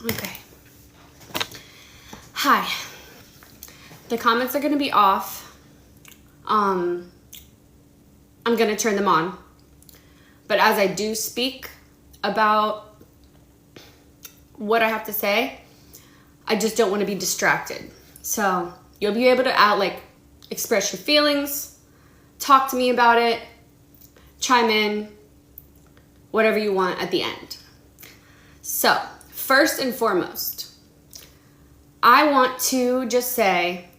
Okay. Hi. The comments are going to be off. I'm going to turn them on. But as I do speak about what I have to say, I just don't want to be distracted. So you'll be able to express your feelings, talk to me about it, chime in, whatever you want at the end. So first and foremost, I want to just say,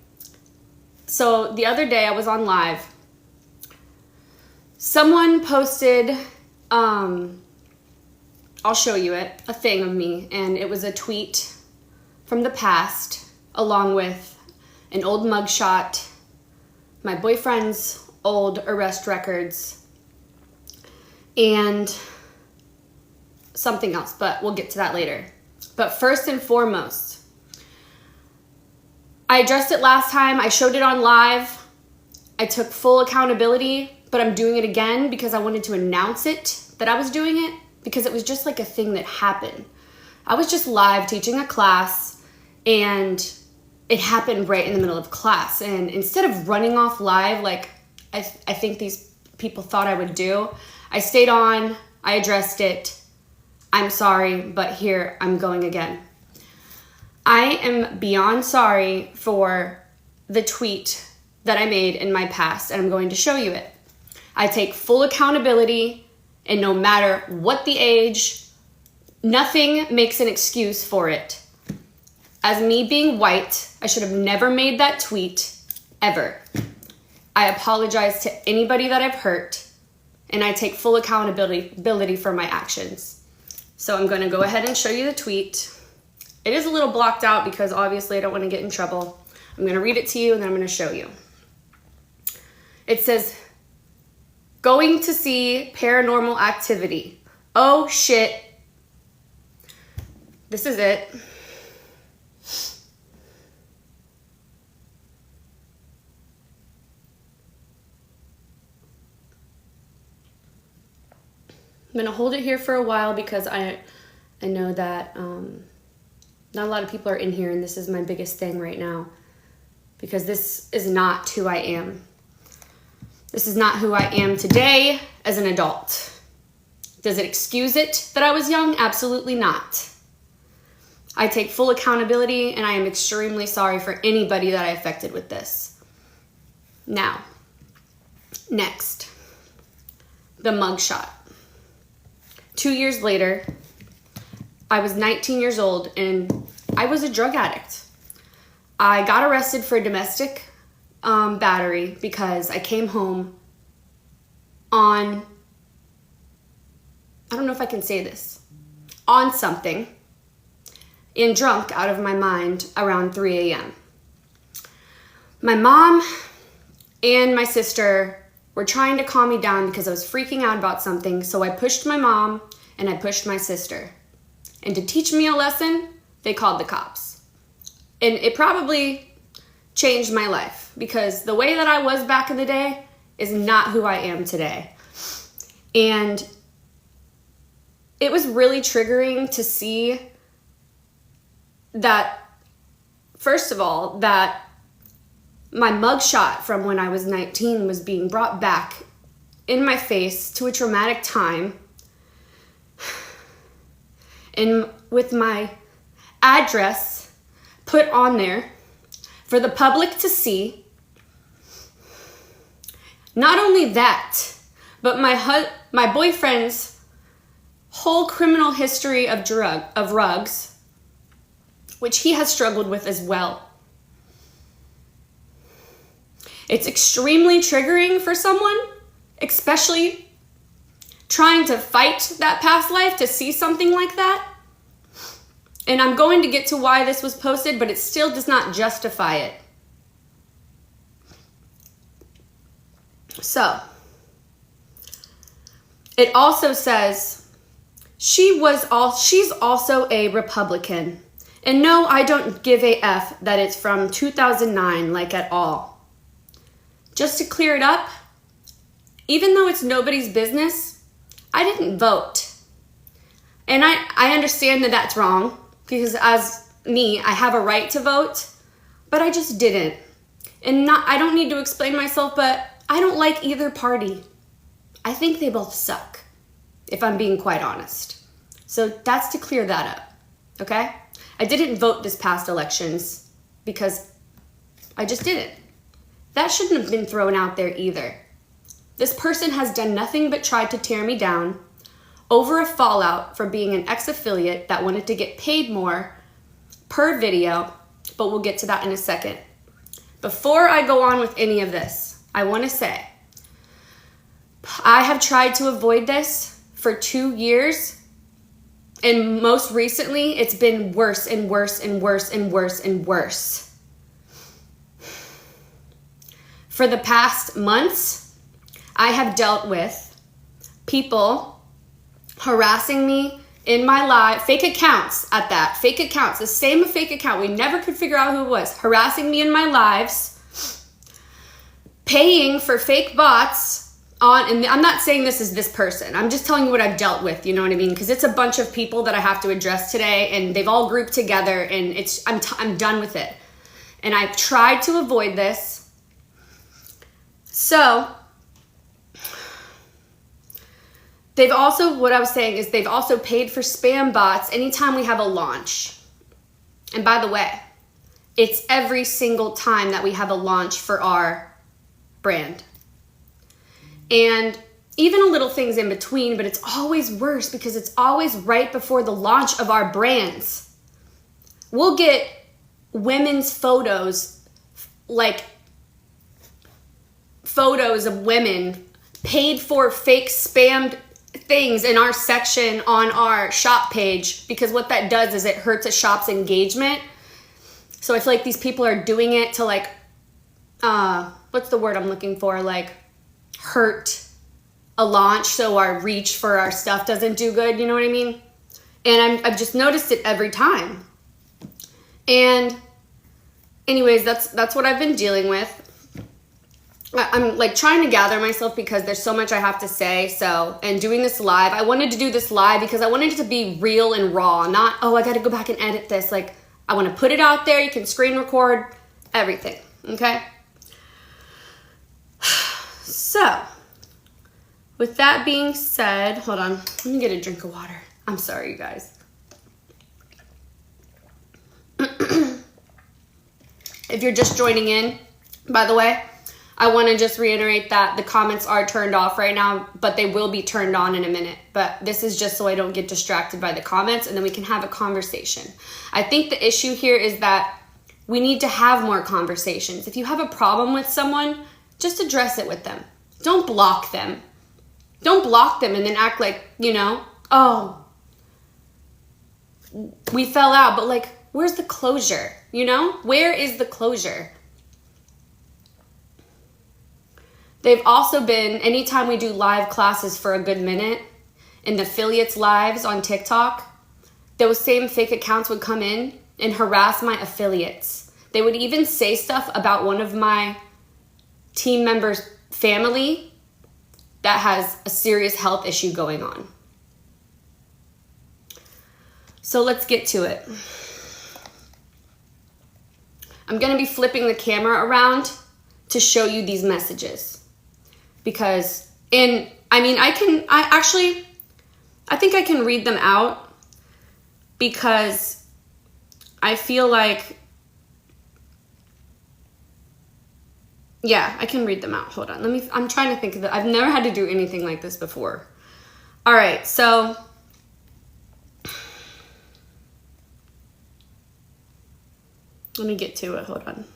so the other day I was on live. Someone posted, I'll show you it, a thing of me, and it was a tweet from the past along with an old mugshot, my boyfriend's old arrest records, and something else, but we'll get to that later. But first and foremost, I addressed it last time. I showed it on live. I took full accountability, but I'm doing it again because I wanted to announce it, that I was doing it, because it was just like a thing that happened. I was just live teaching a class, and it happened right in the middle of class. And instead of running off live like I think these people thought I would do, I stayed on, I addressed it. I'm sorry, but here I'm going again. I am beyond sorry for the tweet that I made in my past, and I'm going to show you it. I take full accountability, and no matter what the age, nothing makes an excuse for it. As me being white, I should have never made that tweet, ever. I apologize to anybody that I've hurt, and I take full accountability for my actions. So I'm going to go ahead and show you the tweet. It is a little blocked out because obviously I don't want to get in trouble. I'm going to read it to you and then I'm going to show you. It says, going to see paranormal activity. Oh shit. This is it. I'm going to hold it here for a while because I know that not a lot of people are in here, and this is my biggest thing right now because this is not who I am. This is not who I am today as an adult. Does it excuse it that I was young? Absolutely not. I take full accountability, and I am extremely sorry for anybody that I affected with this. Now, next, the mugshot. 2 years later, I was 19 years old and I was a drug addict. I got arrested for domestic battery because I came home on, I don't know if I can say this, on something and drunk out of my mind around 3 a.m. My mom and my sister were trying to calm me down because I was freaking out about something. So I pushed my mom and I pushed my sister. And to teach me a lesson, they called the cops. And it probably changed my life because the way that I was back in the day is not who I am today. And it was really triggering to see that, first of all, that my mugshot from when I was 19 was being brought back in my face to a traumatic time, and with my address put on there for the public to see. Not only that, but my boyfriend's whole criminal history of drugs, which he has struggled with as well. It's extremely triggering for someone, especially trying to fight that past life, to see something like that. And I'm going to get to why this was posted, but it still does not justify it. So, it also says, she's also a Republican. And no, I don't give a F that it's from 2009, like at all. Just to clear it up, even though it's nobody's business, I didn't vote. And I understand that that's wrong, because as me, I have a right to vote, but I just didn't. And I don't need to explain myself, but I don't like either party. I think they both suck, if I'm being quite honest. So that's to clear that up, okay? I didn't vote this past elections because I just didn't. That shouldn't have been thrown out there either. This person has done nothing but tried to tear me down over a fallout for being an ex-affiliate that wanted to get paid more per video, but we'll get to that in a second. Before I go on with any of this, I want to say, I have tried to avoid this for 2 years, and most recently, it's been worse and worse and worse and worse and worse. For the past months, I have dealt with people harassing me in my live, fake accounts at that, fake accounts, the same fake account, we never could figure out who it was, harassing me in my lives, paying for fake bots on, and I'm not saying this is this person, I'm just telling you what I've dealt with, you know what I mean? Because it's a bunch of people that I have to address today, and they've all grouped together, and I'm done with it. And I've tried to avoid this. So, they've also, what I was saying is they've also paid for spam bots anytime we have a launch. And by the way, it's every single time that we have a launch for our brand. And even a little things in between, but it's always worse because it's always right before the launch of our brands. We'll get women's photos, like photos of women paid for fake spammed things in our section on our shop page, because what that does is it hurts a shop's engagement. So I feel like these people are doing it to like, what's the word I'm looking for? Like hurt a launch so our reach for our stuff doesn't do good, you know what I mean? And I've just noticed it every time. And anyways, that's what I've been dealing with. I'm like trying to gather myself because there's so much I have to say. So, and doing this live, I wanted to do this live because I wanted it to be real and raw, not, oh, I got to go back and edit this. Like, I want to put it out there. You can screen record everything. Okay. So, with that being said, hold on. Let me get a drink of water. I'm sorry, you guys. If you're just joining in, by the way, I want to just reiterate that the comments are turned off right now, but they will be turned on in a minute. But this is just so I don't get distracted by the comments, and then we can have a conversation. I think the issue here is that we need to have more conversations. If you have a problem with someone, just address it with them. Don't block them. Don't block them and then act like, you know, oh, we fell out, but like, where's the closure? You know, where is the closure? They've also been, anytime we do live classes for a good minute, in the affiliates lives on TikTok, those same fake accounts would come in and harass my affiliates. They would even say stuff about one of my team members' family that has a serious health issue going on. So let's get to it. I'm going to be flipping the camera around to show you these messages. Because, I think I can read them out because I feel like, yeah, I can read them out. Hold on. I'm trying to think of I've never had to do anything like this before. All right. So let me get to it. Hold on.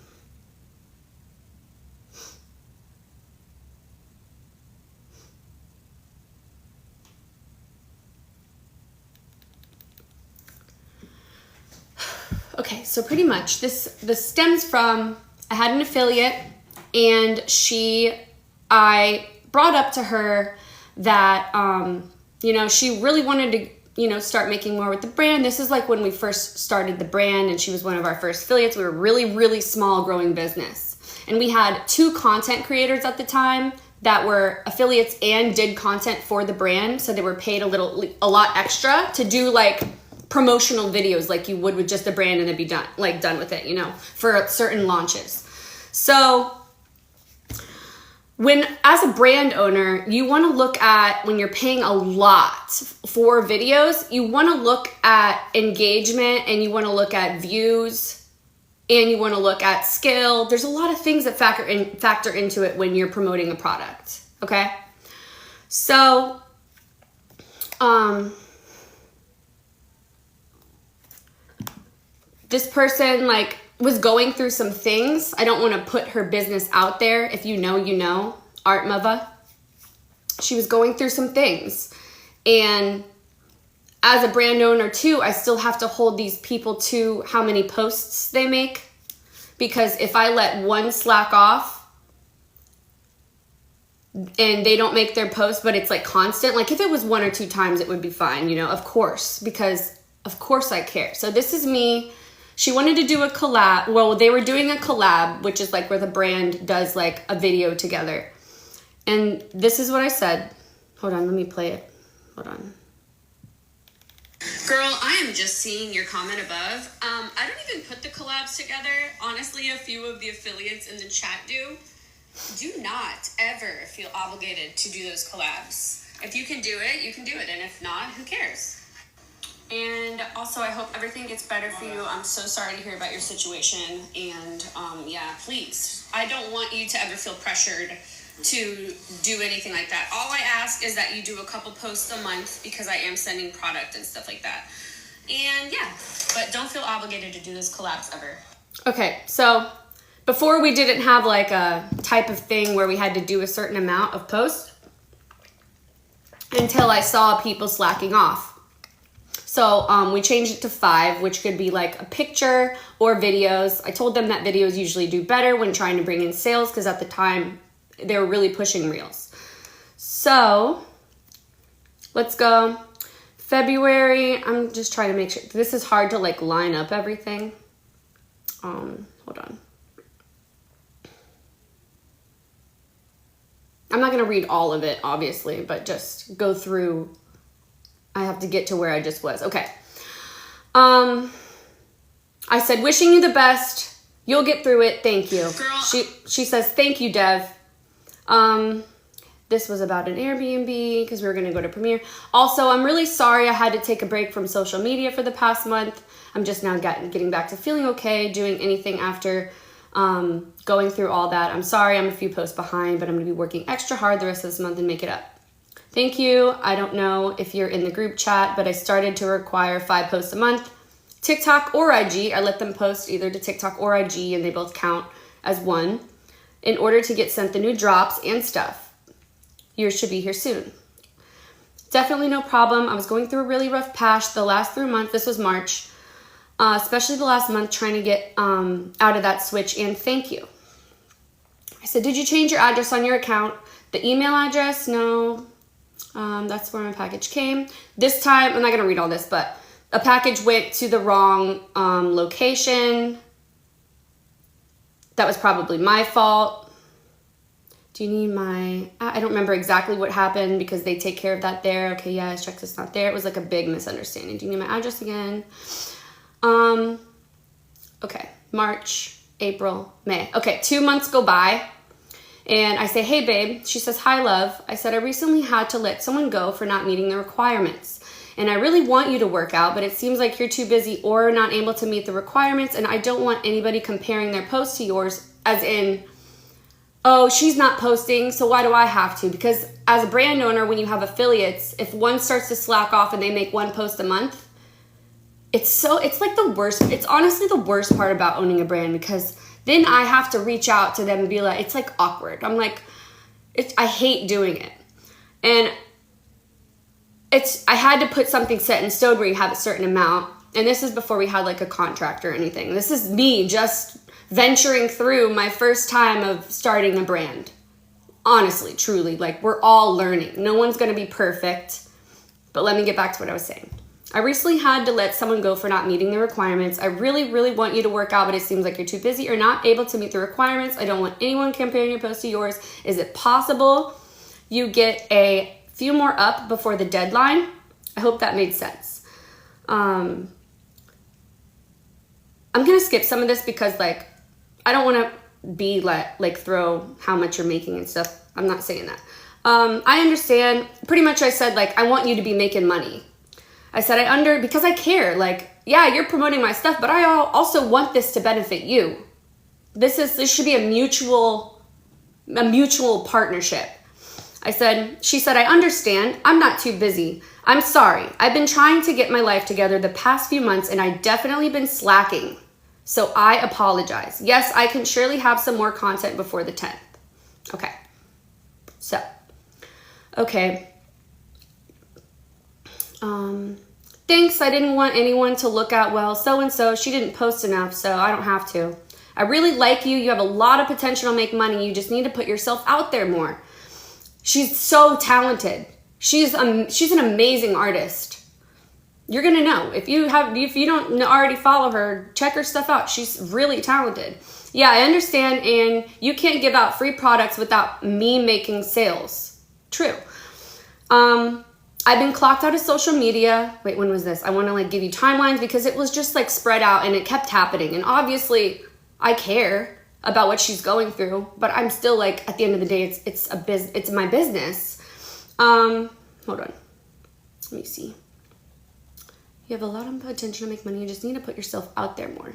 Okay, so pretty much this stems from, I had an affiliate, and I brought up to her that, she really wanted to, start making more with the brand. This is like when we first started the brand, and she was one of our first affiliates. We were really, really small growing business. And we had 2 content creators at the time that were affiliates and did content for the brand. So they were paid a lot extra to do like promotional videos like you would with just a brand and then be done with it, you know, for certain launches. So as a brand owner, you want to look at, when you're paying a lot for videos, you want to look at engagement, and you want to look at views, and you want to look at skill. There's a lot of things that factor into it when you're promoting a product, okay? So, this person like was going through some things. I don't want to put her business out there. If you know, you know. Art Mava. She was going through some things. And as a brand owner too, I still have to hold these people to how many posts they make. Because if I let one slack off and they don't make their post, but it's like constant, like if it was 1 or 2 times, it would be fine, you know, of course, because of course I care. So this is me. She wanted to do a collab. Well, they were doing a collab, which is like where the brand does like a video together. And this is what I said. Hold on, let me play it. Hold on. Girl, I am just seeing your comment above. I don't even put the collabs together. Honestly, a few of the affiliates in the chat do. Do not ever feel obligated to do those collabs. If you can do it, you can do it. And if not, who cares? And also, I hope everything gets better for you. I'm so sorry to hear about your situation. And yeah, please. I don't want you to ever feel pressured to do anything like that. All I ask is that you do a couple posts a month, because I am sending product and stuff like that. And yeah, but don't feel obligated to do those collabs ever. Okay, so before we didn't have like a type of thing where we had to do a certain amount of posts until I saw people slacking off. So we changed it to 5, which could be like a picture or videos. I told them that videos usually do better when trying to bring in sales, because at the time they were really pushing reels. So let's go. February, I'm just trying to make sure. This is hard to like line up everything. Hold on. I'm not going to read all of it, obviously, but just go through. I have to get to where I just was. Okay. I said, wishing you the best. You'll get through it. Thank you. Girl. She says, thank you, Dev. This was about an Airbnb because we were going to go to Premiere. Also, I'm really sorry I had to take a break from social media for the past month. I'm just now getting back to feeling okay, doing anything after going through all that. I'm sorry I'm a few posts behind, but I'm going to be working extra hard the rest of this month and make it up. Thank you. I don't know if you're in the group chat, but I started to require 5 posts a month. TikTok or IG, I let them post either to TikTok or IG, and they both count as one, in order to get sent the new drops and stuff. Yours should be here soon. Definitely no problem. I was going through a really rough patch the last 3 months. This was March, especially the last month, trying to get out of that switch, and thank you. I said, did you change your address on your account? The email address? No. That's where my package came. This time, I'm not going to read all this, but a package went to the wrong location. That was probably my fault. Do you need my... I don't remember exactly what happened because they take care of that there. Okay, yeah, it's checked, it's not there. It was like a big misunderstanding. Do you need my address again? Okay, March, April, May. Okay, 2 months go by. And I say, hey, babe. She says, hi, love. I said, I recently had to let someone go for not meeting the requirements. And I really want you to work out, but it seems like you're too busy or not able to meet the requirements. And I don't want anybody comparing their post to yours, as in, oh, she's not posting, so why do I have to? Because as a brand owner, when you have affiliates, if one starts to slack off and they make 1 post a month, it's like the worst. It's honestly the worst part about owning a brand, because then I have to reach out to them and be like, it's like awkward. I'm like, I hate doing it. And I had to put something set in stone where you have a certain amount. And this is before we had like a contract or anything. This is me just venturing through my first time of starting a brand. Honestly, truly, like we're all learning. No one's going to be perfect. But let me get back to what I was saying. I recently had to let someone go for not meeting the requirements. I really, really want you to work out, but it seems like you're too busy or not able to meet the requirements. I don't want anyone comparing your post to yours. Is it possible you get a few more up before the deadline? I hope that made sense. I'm going to skip some of this because like, I don't want to be like throw how much you're making and stuff. I'm not saying that. I understand. Pretty much I said like, I want you to be making money. I said, because I care. Like, yeah, you're promoting my stuff, but I also want this to benefit you. This should be a mutual partnership. She said, I understand. I'm not too busy. I'm sorry. I've been trying to get my life together the past few months and I've definitely been slacking. So I apologize. Yes, I can surely have some more content before the 10th. Okay. So, okay. Thanks. I didn't want anyone to look at, well, so-and-so, she didn't post enough, so I don't have to. I really like you. You have a lot of potential to make money. You just need to put yourself out there more. She's so talented. She's an amazing artist. You're going to know. If you don't already follow her, check her stuff out. She's really talented. Yeah, I understand. And you can't give out free products without me making sales. True. I've been clocked out of social media. Wait, when was this? I want to like give you timelines because it was just like spread out and it kept happening. And obviously I care about what she's going through, but I'm still like, at the end of the day, it's my business. Hold on. Let me see. You have a lot of potential to make money. You just need to put yourself out there more.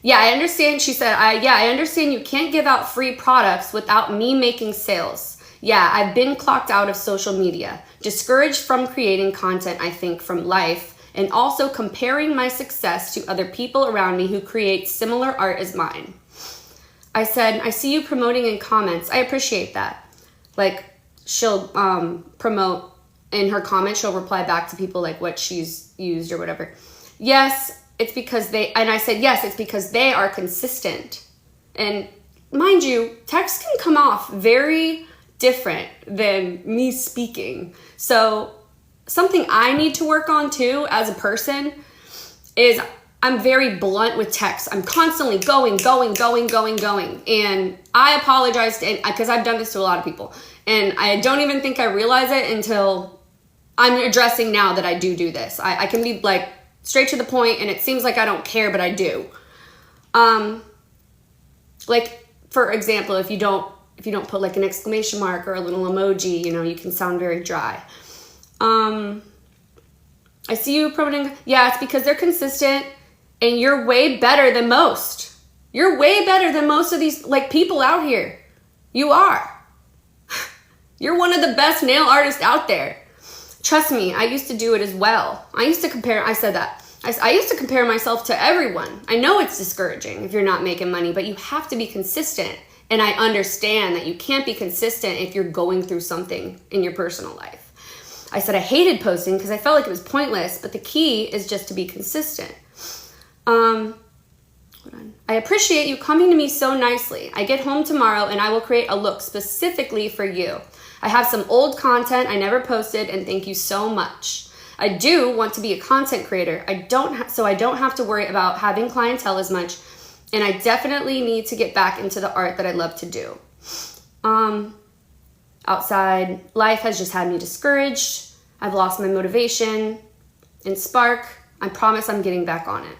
Yeah, I understand. She said, I understand you can't give out free products without me making sales. Yeah, I've been clocked out of social media, discouraged from creating content, I think, from life, and also comparing my success to other people around me who create similar art as mine. I said, I see you promoting in comments. I appreciate that. Like, she'll promote in her comments, she'll reply back to people like what she's used or whatever. Yes, it's because and I said, yes, it's because they are consistent. And mind you, text can come off very different than me speaking. So something I need to work on too as a person is I'm very blunt with text. I'm constantly going. And I apologize because I've done this to a lot of people. And I don't even think I realize it until I'm addressing now that I do this. I can be like straight to the point and it seems like I don't care, but I do. Like for example, if you don't put like an exclamation mark or a little emoji, you can sound very dry. I see you promoting. Yeah, it's because they're consistent and you're way better than most. You're way better than most of these like people out here. You are. You're one of the best nail artists out there. Trust me, I used to do it as well. I used to compare myself to everyone. I know it's discouraging if you're not making money, but you have to be consistent. And I understand that you can't be consistent if you're going through something in your personal life. I said I hated posting because I felt like it was pointless, but the key is just to be consistent. Hold on. I appreciate you coming to me so nicely. I get home tomorrow and I will create a look specifically for you. I have some old content I never posted and thank you so much. I do want to be a content creator. So I don't have to worry about having clientele as much. And I definitely need to get back into the art that I love to do. Outside life has just had me discouraged. I've lost my motivation and spark. I promise I'm getting back on it.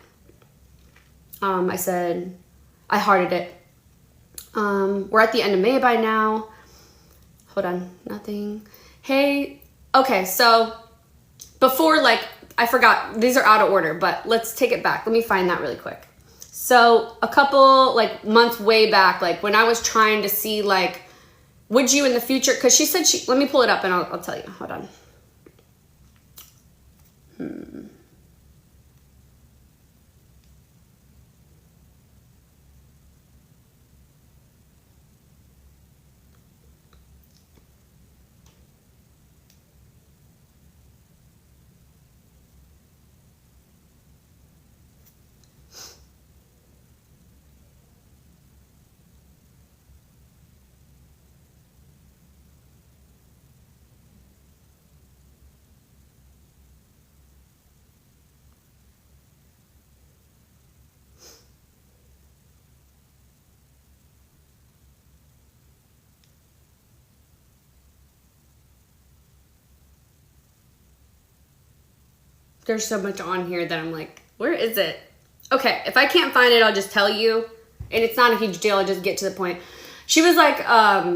I said, I hearted it. We're at the end of May by now. Hold on, nothing. Hey, okay, so before I forgot, these are out of order, but let's take it back. Let me find that really quick. So a couple months way back, when I was trying to see would you in the future, because she said let me pull it up and I'll tell you. Hold on. There's so much on here that I'm like, where is it? Okay, if I can't find it, I'll just tell you. And it's not a huge deal. I'll just get to the point. She was like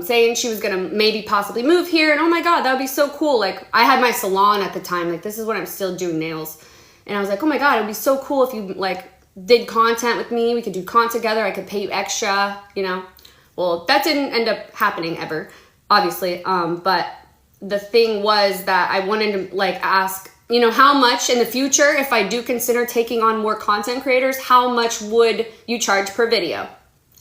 saying she was going to maybe possibly move here. And oh my God, that would be so cool. Like I had my salon at the time. Like this is when I'm still doing nails. And I was like, oh my God, it would be so cool if you like did content with me. We could do content together. I could pay you extra, you know. Well, that didn't end up happening ever, obviously. But the thing was that I wanted to like ask, you know, how much in the future, if I do consider taking on more content creators, how much would you charge per video?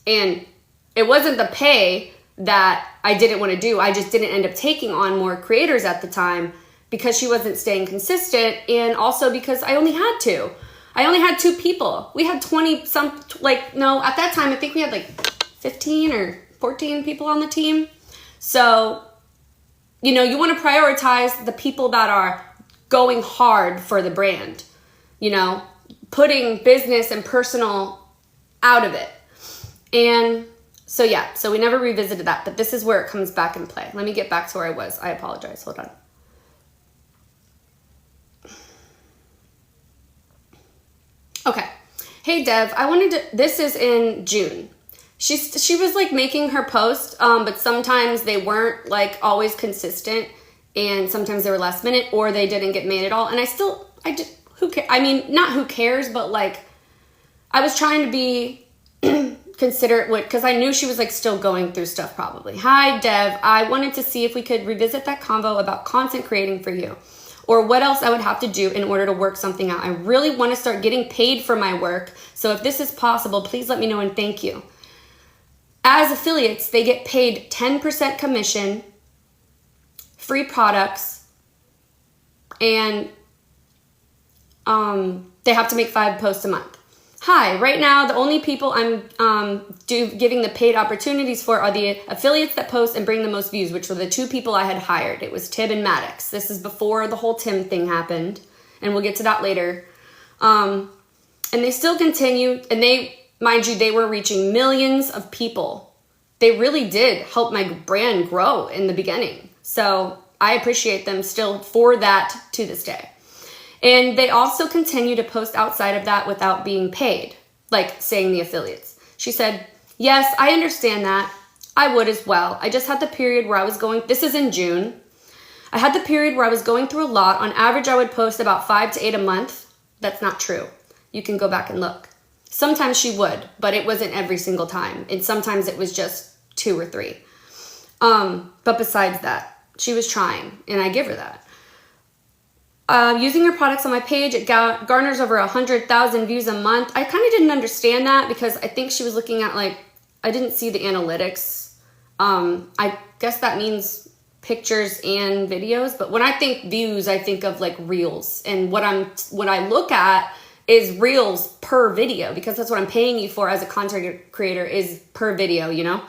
And it wasn't the pay that I didn't want to do. I just didn't end up taking on more creators at the time because she wasn't staying consistent. And also because I only had two. I only had 2 people. We had 20 some, like, no, at that time, I think we had like 15 or 14 people on the team. So, you know, you want to prioritize the people that are going hard for the brand, you know, putting business and personal out of it. And so, yeah, so we never revisited that, but this is where it comes back in play. Let me get back to where I was. I apologize. Hold on. Okay. Hey, Dev, I wanted to, this is in June. She was like making her post, but sometimes they weren't like always consistent. And sometimes they were last minute or they didn't get made at all. And who cares? I mean, not who cares, but like, I was trying to be considerate because I knew she was like still going through stuff probably. Hi, Dev. I wanted to see if we could revisit that convo about content creating for you or what else I would have to do in order to work something out. I really want to start getting paid for my work. So if this is possible, please let me know and thank you. As affiliates, they get paid 10% commission, free products, and they have to make 5 posts a month. Hi, right now the only people I'm giving the paid opportunities for are the affiliates that post and bring the most views, which were the 2 people I had hired. It was Tim and Maddox. This is before the whole Tim thing happened, and we'll get to that later. And they still continue, and they, mind you, they were reaching millions of people. They really did help my brand grow in the beginning. So I appreciate them still for that to this day. And they also continue to post outside of that without being paid, like saying the affiliates. She said, yes, I understand that. I would as well. I just had the period where I was going, this is in June. I had the period where I was going through a lot. On average, I would post about 5 to 8 a month. That's not true. You can go back and look. Sometimes she would, but it wasn't every single time. And sometimes it was just 2 or 3. But besides that, she was trying, and I give her that. Using her products on my page, it garners over 100,000 views a month. I kind of didn't understand that because I think she was looking at like, I didn't see the analytics. I guess that means pictures and videos, but when I think views, I think of like reels, and what I look at is reels per video because that's what I'm paying you for as a content creator is per video, you know?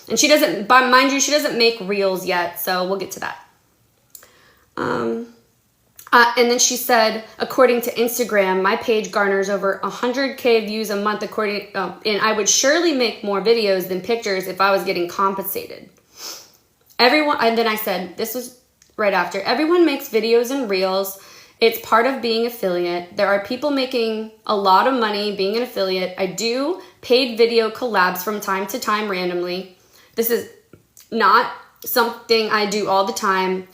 And she doesn't, but mind you, she doesn't make reels yet, so we'll get to that. And then she said, according to Instagram, my page garners over 100K views a month, and I would surely make more videos than pictures if I was getting compensated. And then I said, this was right after, everyone makes videos and reels. It's part of being affiliate. There are people making a lot of money being an affiliate. I do paid video collabs from time to time randomly. This is not something I do all the time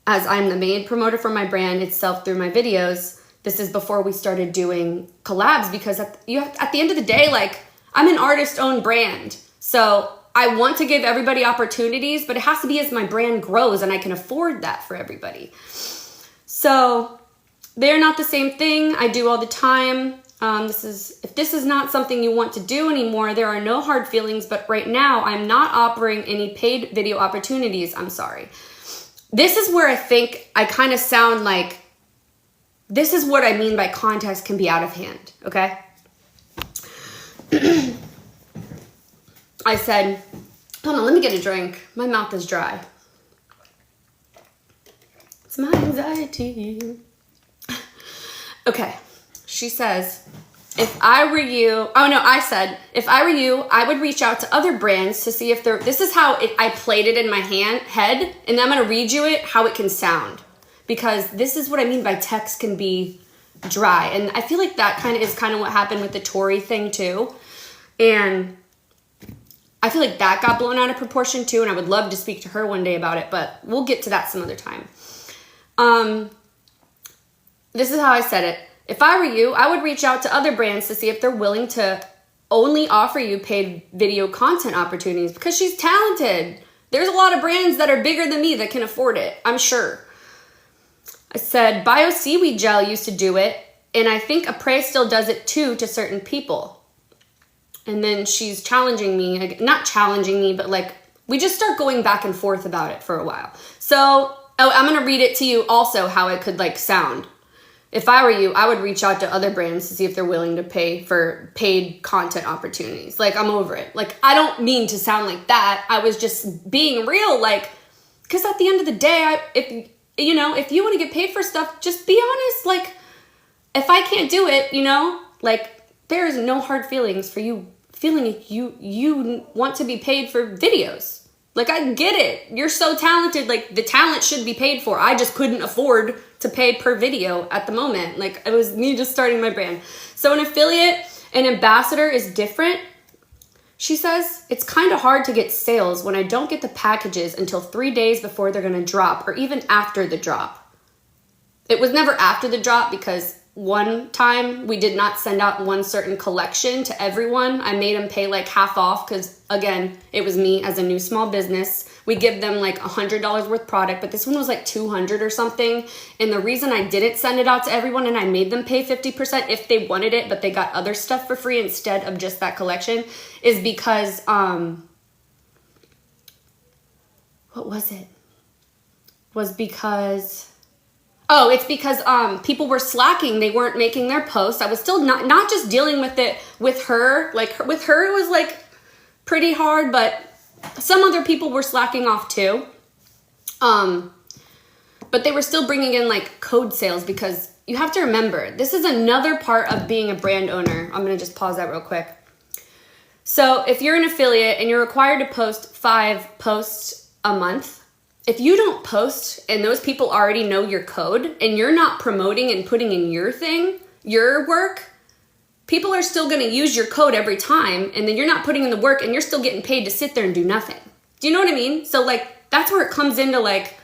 as I'm the main promoter for my brand itself through my videos. This is before we started doing collabs because at the end of the day, like I'm an artist-owned brand. So I want to give everybody opportunities, but it has to be as my brand grows and I can afford that for everybody. So they're not the same thing I do all the time. If this is not something you want to do anymore, there are no hard feelings, but right now I'm not offering any paid video opportunities. I'm sorry. This is where I think I kind of sound like, this is what I mean by context can be out of hand, okay? I said, hold on, let me get a drink. My mouth is dry. It's my anxiety. Okay, she says, if I were you, I said, if I were you, I would reach out to other brands to see if this is how I played it in my head, and I'm going to read you it, how it can sound. Because this is what I mean by text can be dry. And I feel like that is kind of what happened with the Tory thing too. And I feel like that got blown out of proportion too, and I would love to speak to her one day about it, but we'll get to that some other time. This is how I said it. If I were you, I would reach out to other brands to see if they're willing to only offer you paid video content opportunities, because she's talented. There's a lot of brands that are bigger than me that can afford it, I'm sure. I said, Bio Seaweed Gel used to do it, and I think Apres still does it too to certain people. And then she's challenging me, not challenging me, but like, we just start going back and forth about it for a while. So, I'm going to read it to you also how it could like sound. If I were you, I would reach out to other brands to see if they're willing to pay for paid content opportunities. Like, I'm over it. Like, I don't mean to sound like that. I was just being real, like, because at the end of the day, if you want to get paid for stuff, just be honest. Like, if I can't do it, like, there is no hard feelings for you feeling like you want to be paid for videos. Like, I get it. You're so talented. Like, the talent should be paid for. I just couldn't afford to pay per video at the moment. Like, it was me just starting my brand. So an affiliate, an ambassador is different. She says, it's kind of hard to get sales when I don't get the packages until 3 days before they're going to drop, or even after the drop. It was never after the drop, because one time we did not send out one certain collection to everyone. I made them pay like half off because, again, it was me as a new small business. We give them like $100 worth product, but this one was like $200 or something. And the reason I didn't send it out to everyone and I made them pay 50% if they wanted it, but they got other stuff for free instead of just that collection, is because, what was it? It's because people were slacking. They weren't making their posts. I was still not just dealing with it with her. Like, with her, it was like pretty hard, but some other people were slacking off too. But they were still bringing in like code sales, because you have to remember, this is another part of being a brand owner. I'm going to just pause that real quick. So if you're an affiliate and you're required to post 5 posts a month, if you don't post and those people already know your code and you're not promoting and putting in your thing, your work, people are still going to use your code every time, and then you're not putting in the work and you're still getting paid to sit there and do nothing. Do you know what I mean? So like, that's where it comes into like,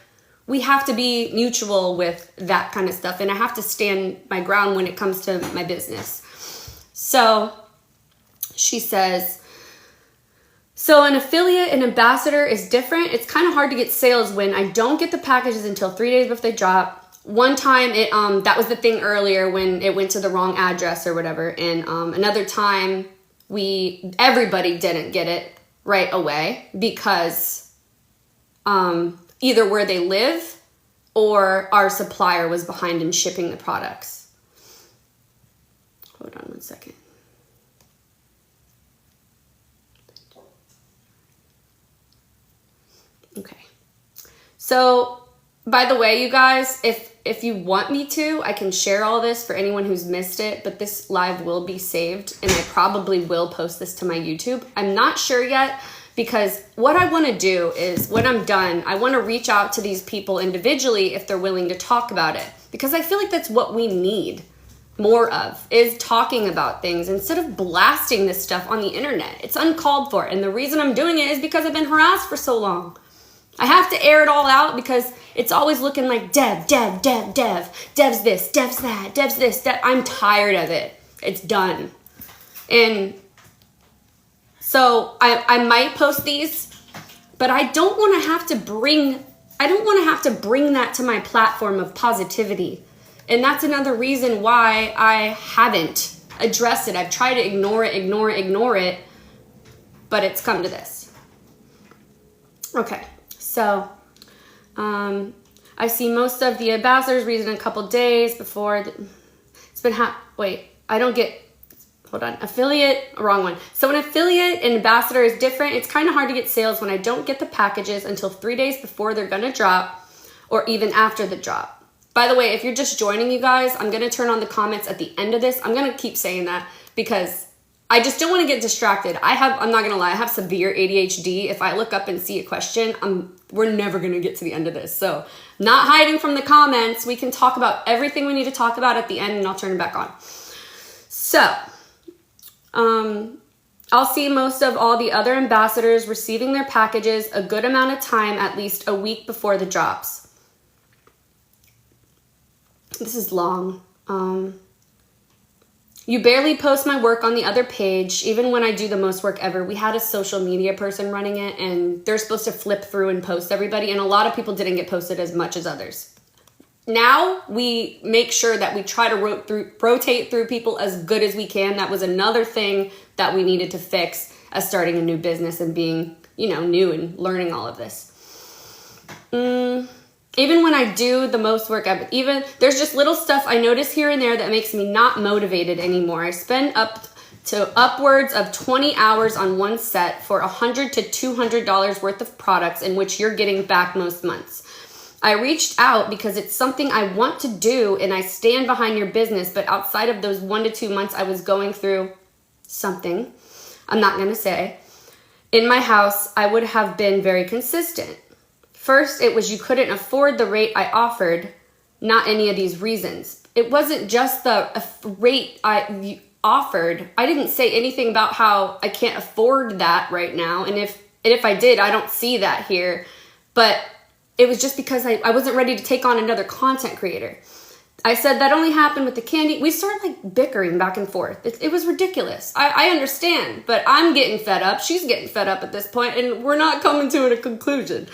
we have to be mutual with that kind of stuff, and I have to stand my ground when it comes to my business. So she says, so an affiliate, an ambassador is different. It's kind of hard to get sales when I don't get the packages until 3 days before they drop. One time, that was the thing earlier when it went to the wrong address or whatever. And another time, everybody didn't get it right away because either where they live or our supplier was behind in shipping the products. Hold on one second. Okay. So, by the way, you guys, if you want me to, I can share all this for anyone who's missed it, but this live will be saved, and I probably will post this to my YouTube. I'm not sure yet, because what I want to do is, when I'm done, I want to reach out to these people individually if they're willing to talk about it, because I feel like that's what we need more of, is talking about things instead of blasting this stuff on the internet. It's uncalled for, and the reason I'm doing it is because I've been harassed for so long. I have to air it all out because it's always looking like Dev, Dev's this, Dev's that, Dev's this, Dev. I'm tired of it. It's done. And so I might post these, but I don't want to have to bring that to my platform of positivity. And that's another reason why I haven't addressed it. I've tried to ignore it, but it's come to this. Okay. So, I see most of the ambassadors reason a couple days before it's been affiliate, wrong one. So an affiliate and ambassador is different. It's kind of hard to get sales when I don't get the packages until 3 days before they're going to drop, or even after the drop. By the way, if you're just joining, you guys, I'm going to turn on the comments at the end of this. I'm going to keep saying that because I just don't want to get distracted. I'm not going to lie, I have severe ADHD. If I look up and see a question, we're never going to get to the end of this. So not hiding from the comments. We can talk about everything we need to talk about at the end, and I'll turn it back on. So, I'll see most of all the other ambassadors receiving their packages a good amount of time, at least a week before the drops. This is long. You barely post my work on the other page, even when I do the most work ever. We had a social media person running it, and they're supposed to flip through and post everybody, and a lot of people didn't get posted as much as others. Now we make sure that we try to rotate through people as good as we can. That was another thing that we needed to fix as starting a new business and being, new and learning all of this. Even when I do the most work, there's just little stuff I notice here and there that makes me not motivated anymore. I spend up to upwards of 20 hours on one set for $100 to $200 worth of products, in which you're getting back most months. I reached out because it's something I want to do and I stand behind your business, but outside of those 1 to 2 months I was going through something, I'm not going to say, in my house, I would have been very consistent. First, it was you couldn't afford the rate I offered, not any of these reasons. It wasn't just the rate I offered. I didn't say anything about how I can't afford that right now. And if I did, I don't see that here. But it was just because I wasn't ready to take on another content creator. I said that only happened with the candy. We started bickering back and forth. It was ridiculous. I understand, but I'm getting fed up. She's getting fed up at this point, and we're not coming to a conclusion.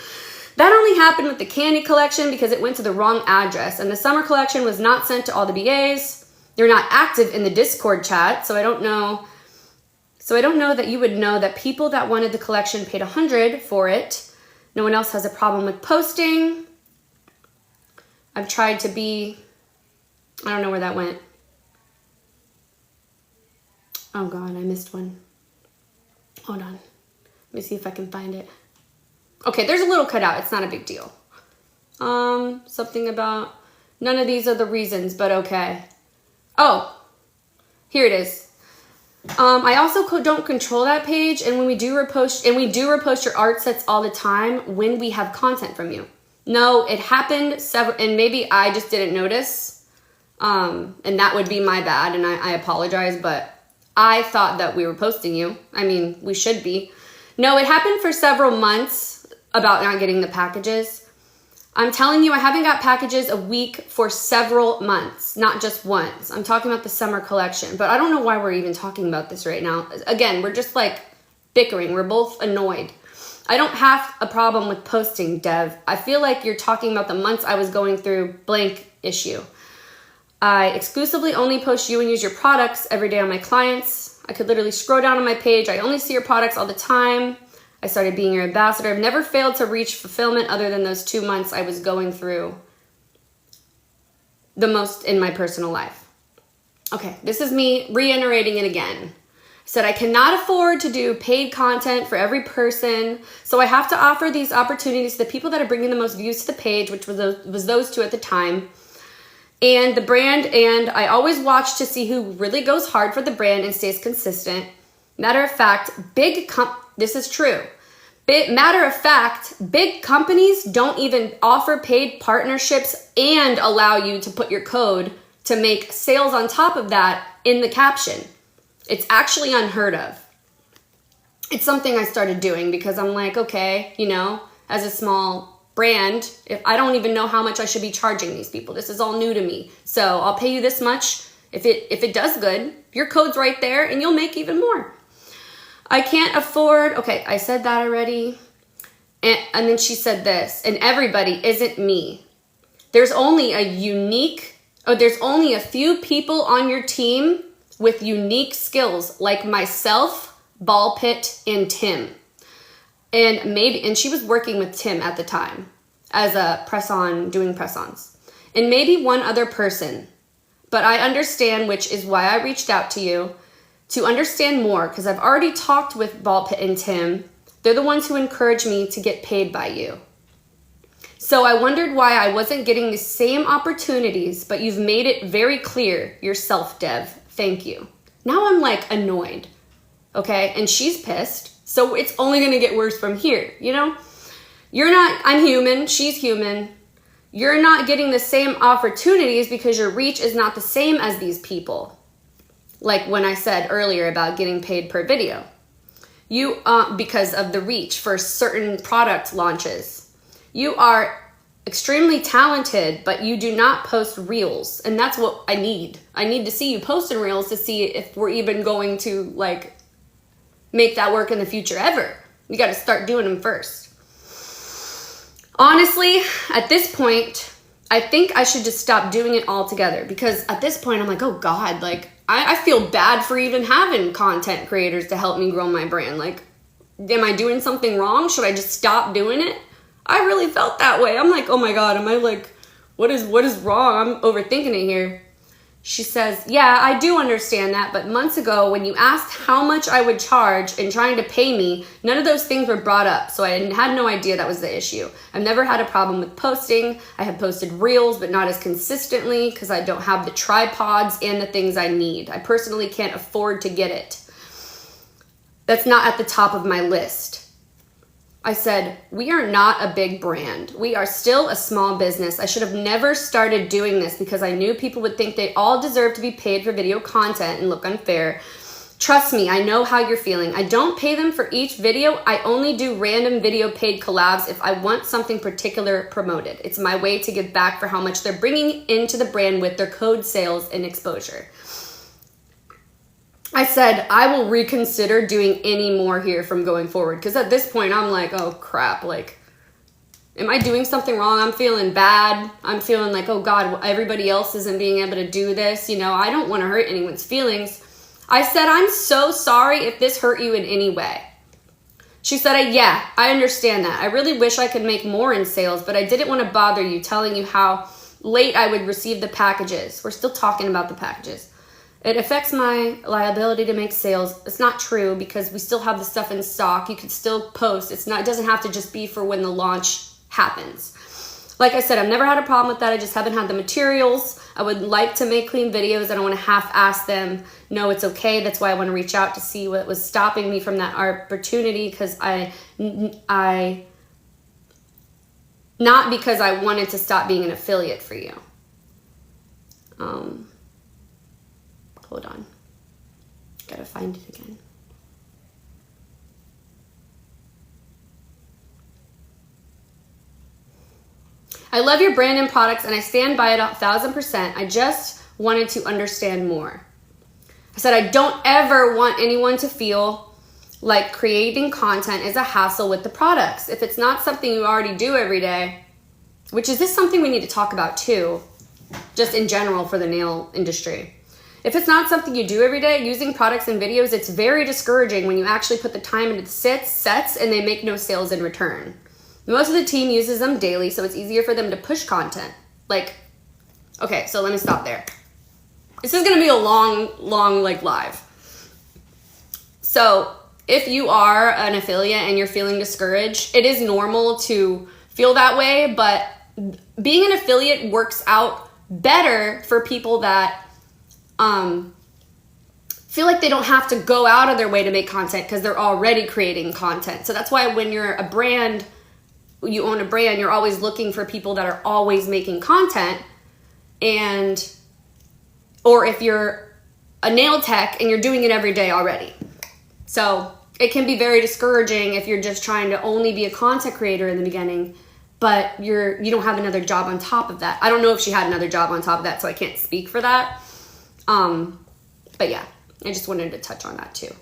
That only happened with the candy collection because it went to the wrong address, and the summer collection was not sent to all the BAs. They're not active in the Discord chat, so I don't know that you would know that people that wanted the collection paid $100 for it. No one else has a problem with posting. I've tried to be, I don't know where that went. Oh God, I missed one. Hold on. Let me see if I can find it. Okay, there's a little cutout. It's not a big deal. Something about, none of these are the reasons, but okay. Oh, here it is. I also don't control that page, and when we do repost your art sets all the time when we have content from you. No, it happened and maybe I just didn't notice, and that would be my bad, and I apologize, but I thought that we were posting you. I mean, we should be. No, it happened for several months about not getting the packages. I'm telling you, I haven't got packages a week for several months, not just once. I'm talking about the summer collection, but I don't know why we're even talking about this right now. Again, we're just bickering. We're both annoyed. I don't have a problem with posting, Dev. I feel like you're talking about the months I was going through blank issue. I exclusively only post you and use your products every day on my clients. I could literally scroll down on my page. I only see your products all the time. I started being your ambassador. I've never failed to reach fulfillment other than those 2 months I was going through the most in my personal life. Okay, this is me reiterating it again. I said I cannot afford to do paid content for every person, so I have to offer these opportunities to the people that are bringing the most views to the page, which was those two at the time, and the brand, and I always watch to see who really goes hard for the brand and stays consistent. Matter of fact, this is true. Matter of fact, big companies don't even offer paid partnerships and allow you to put your code to make sales on top of that in the caption. It's actually unheard of. It's something I started doing because I'm like, okay, as a small brand, if I don't even know how much I should be charging these people. This is all new to me. So I'll pay you this much. If it does good, your code's right there and you'll make even more. I can't afford, okay, I said that already. And then she said this, and everybody isn't me. There's only a few people on your team with unique skills like myself, Ball Pit, and Tim. And she was working with Tim at the time as a press-on, doing press-ons. And maybe one other person. But I understand, which is why I reached out to you, to understand more, because I've already talked with Ball Pit and Tim. They're the ones who encouraged me to get paid by you. So I wondered why I wasn't getting the same opportunities, but you've made it very clear yourself, Dev. Thank you. Now I'm annoyed. okay? And she's pissed, so it's only gonna get worse from here, you know? I'm human, she's human. You're not getting the same opportunities because your reach is not the same as these people. Like when I said earlier about getting paid per video. Because of the reach for certain product launches. You are extremely talented, but you do not post reels. And that's what I need. I need to see you posting reels to see if we're even going to like make that work in the future ever. You got to start doing them first. Honestly, at this point, I think I should just stop doing it altogether, because at this point I'm like, oh God, like I feel bad for even having content creators to help me grow my brand. Like, am I doing something wrong? Should I just stop doing it? I really felt that way. I'm like, oh my God, am I like, what is wrong? I'm overthinking it here. She says, yeah, I do understand that, but months ago when you asked how much I would charge and trying to pay me, none of those things were brought up, so I had no idea that was the issue. I've never had a problem with posting. I have posted reels, but not as consistently because I don't have the tripods and the things I need. I personally can't afford to get it. That's not at the top of my list. I said, we are not a big brand. We are still a small business. I should have never started doing this because I knew people would think they all deserve to be paid for video content and look unfair. Trust me, I know how you're feeling. I don't pay them for each video. I only do random video paid collabs if I want something particular promoted. It's my way to give back for how much they're bringing into the brand with their code sales and exposure. I said, I will reconsider doing any more here from going forward. Because at this point, I'm like, oh crap, like, am I doing something wrong? I'm feeling bad. I'm feeling like, oh God, everybody else isn't being able to do this. You know, I don't want to hurt anyone's feelings. I said, I'm so sorry if this hurt you in any way. She said, yeah, I understand that. I really wish I could make more in sales, but I didn't want to bother you telling you how late I would receive the packages. We're still talking about the packages. It affects my liability to make sales. It's not true because we still have the stuff in stock. You could still post. It doesn't have to just be for when the launch happens. Like I said, I've never had a problem with that. I just haven't had the materials. I would like to make clean videos. I don't want to half-ass them. No, it's okay. That's why I want to reach out to see what was stopping me from that opportunity, because not because I wanted to stop being an affiliate for you. Hold on. Gotta find it again. I love your brand and products and I stand by it 1,000%. I just wanted to understand more. I said, I don't ever want anyone to feel like creating content is a hassle with the products. If it's not something you already do every day, which is this something we need to talk about too, just in general for the nail industry. If it's not something you do every day, using products and videos, it's very discouraging when you actually put the time into the sets and they make no sales in return. Most of the team uses them daily, so it's easier for them to push content. Like, okay, so let me stop there. This is gonna be a long live. So if you are an affiliate and you're feeling discouraged, it is normal to feel that way, but being an affiliate works out better for people that feel like they don't have to go out of their way to make content because they're already creating content. So that's why when you're a brand, you own a brand, you're always looking for people that are always making content. Or if you're a nail tech and you're doing it every day already. So it can be very discouraging if you're just trying to only be a content creator in the beginning, but you don't have another job on top of that. I don't know if she had another job on top of that, so I can't speak for that. But yeah, I just wanted to touch on that too.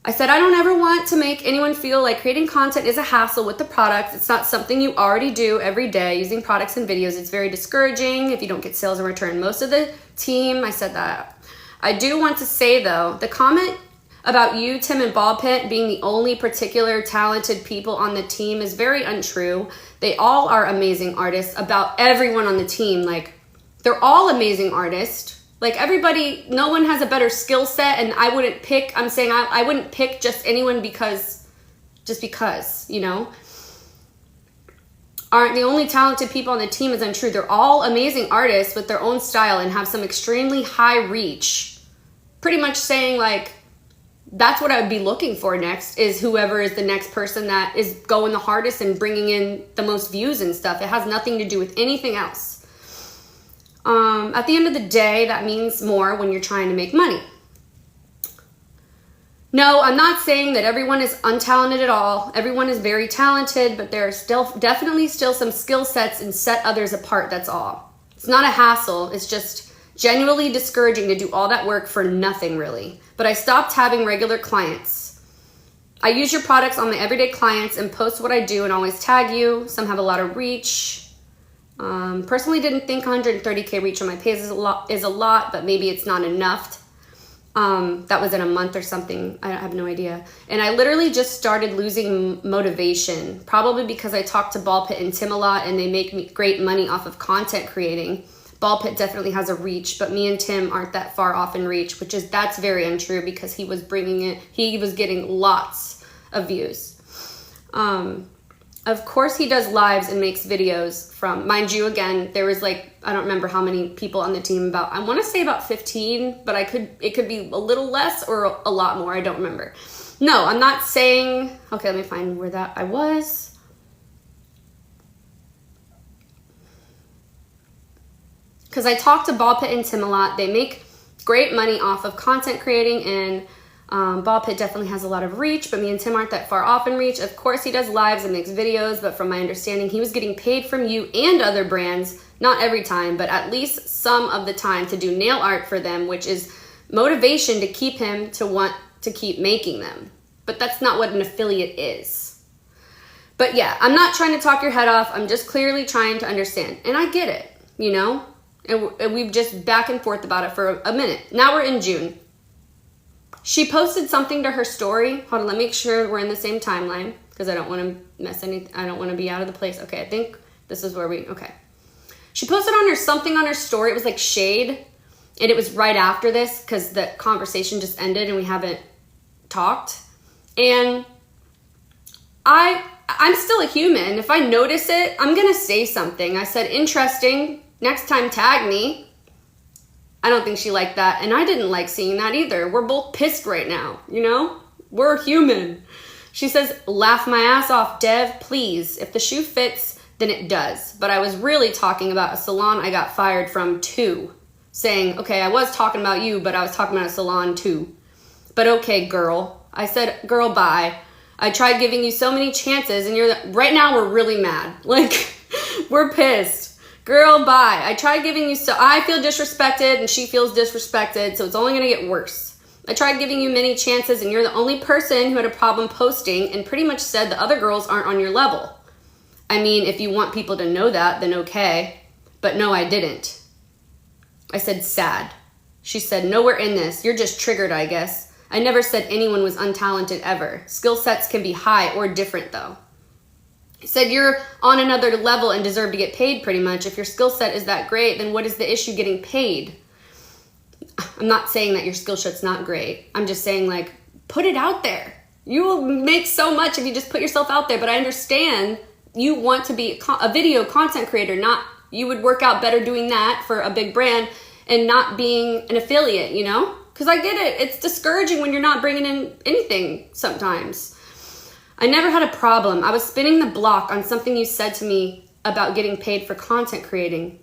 I said, I don't ever want to make anyone feel like creating content is a hassle with the products. It's not something you already do every day. Using products and videos, it's very discouraging if you don't get sales in return. Most of the team, I said that. I do want to say though, the comment about you, Tim, and Ballpit being the only particular talented people on the team is very untrue. They all are amazing artists. About everyone on the team, like, they're all amazing artists. Like everybody, no one has a better skill set, and I wouldn't pick, I'm saying I wouldn't pick just anyone because, you know. Aren't the only talented people on the team is untrue. They're all amazing artists with their own style and have some extremely high reach. Pretty much saying like, that's what I would be looking for next, is whoever is the next person that is going the hardest and bringing in the most views and stuff. It has nothing to do with anything else. At the end of the day, that means more when you're trying to make money. No, I'm not saying that everyone is untalented at all. Everyone is very talented, but there are definitely still some skill sets and set others apart, that's all. It's not a hassle, it's just genuinely discouraging to do all that work for nothing, really. But I stopped having regular clients. I use your products on my everyday clients and post what I do and always tag you. Some have a lot of reach. Personally didn't think 130K reach on my page is a lot, but maybe it's not enough. That was in a month or something. I have no idea. And I literally just started losing motivation, probably because I talk to Ball Pit and Tim a lot and they make great money off of content creating. Ball Pit definitely has a reach, but me and Tim aren't that far off in reach, that's very untrue because he was getting lots of views. Of course he does lives and makes videos from, mind you, again, there was I don't remember how many people on the team, I want to say about 15, but it could be a little less or a lot more. I don't remember. No, I'm not saying, okay, let me find where that I was. Because I talk to Ball Pit and Tim a lot. They make great money off of content creating, and Ball Pit definitely has a lot of reach, but me and Tim aren't that far off in reach. Of course he does lives and makes videos, but from my understanding, he was getting paid from you and other brands, not every time, but at least some of the time, to do nail art for them, which is motivation to keep him to want to keep making them. But that's not what an affiliate is. But yeah, I'm not trying to talk your head off. I'm just clearly trying to understand. And I get it, you know? And we've just back and forth about it for a minute. Now we're in June. She posted something to her story. Hold on, let me make sure we're in the same timeline because I don't want to mess anything. I don't want to be out of the place. Okay, I think this is where okay. She posted something on her story. It was like shade, and it was right after this because the conversation just ended and we haven't talked. And I'm still a human. If I notice it, I'm gonna say something. I said, interesting. Next time, tag me. I don't think she liked that, and I didn't like seeing that either. We're both pissed right now, you know? We're human. She says, laugh my ass off, Dev, please. If the shoe fits, then it does. But I was really talking about a salon I got fired from too. Saying, okay, I was talking about you, but I was talking about a salon too. But okay, girl. I said, girl, bye. I tried giving you so many chances, and right now we're really mad. We're pissed. Girl, bye. I tried giving you I feel disrespected and she feels disrespected, so it's only gonna get worse. I tried giving you many chances and you're the only person who had a problem posting and pretty much said the other girls aren't on your level. I mean, if you want people to know that, then okay. But no, I didn't. I said, sad. She said, nowhere in this. You're just triggered, I guess. I never said anyone was untalented ever. Skill sets can be high or different though. Said you're on another level and deserve to get paid pretty much. If your skill set is that great, then what is the issue getting paid? I'm not saying that your skill set's not great. I'm just saying put it out there. You will make so much if you just put yourself out there. But I understand you want to be a video content creator, you would work out better doing that for a big brand and not being an affiliate, you know? Because I get it. It's discouraging when you're not bringing in anything sometimes. I never had a problem. I was spinning the block on something you said to me about getting paid for content creating.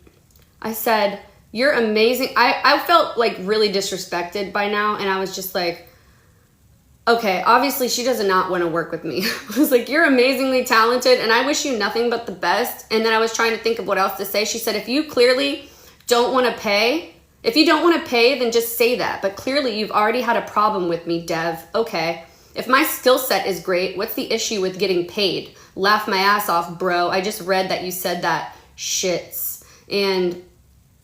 I said, you're amazing. I felt really disrespected by now, and I was just like, okay, obviously she does not want to work with me. I was like, you're amazingly talented, and I wish you nothing but the best. And then I was trying to think of what else to say. She said, if you clearly don't want to pay, then just say that. But clearly you've already had a problem with me, Dev. Okay. If my skill set is great, what's the issue with getting paid? Laugh my ass off, bro. I just read that you said that. Shits. And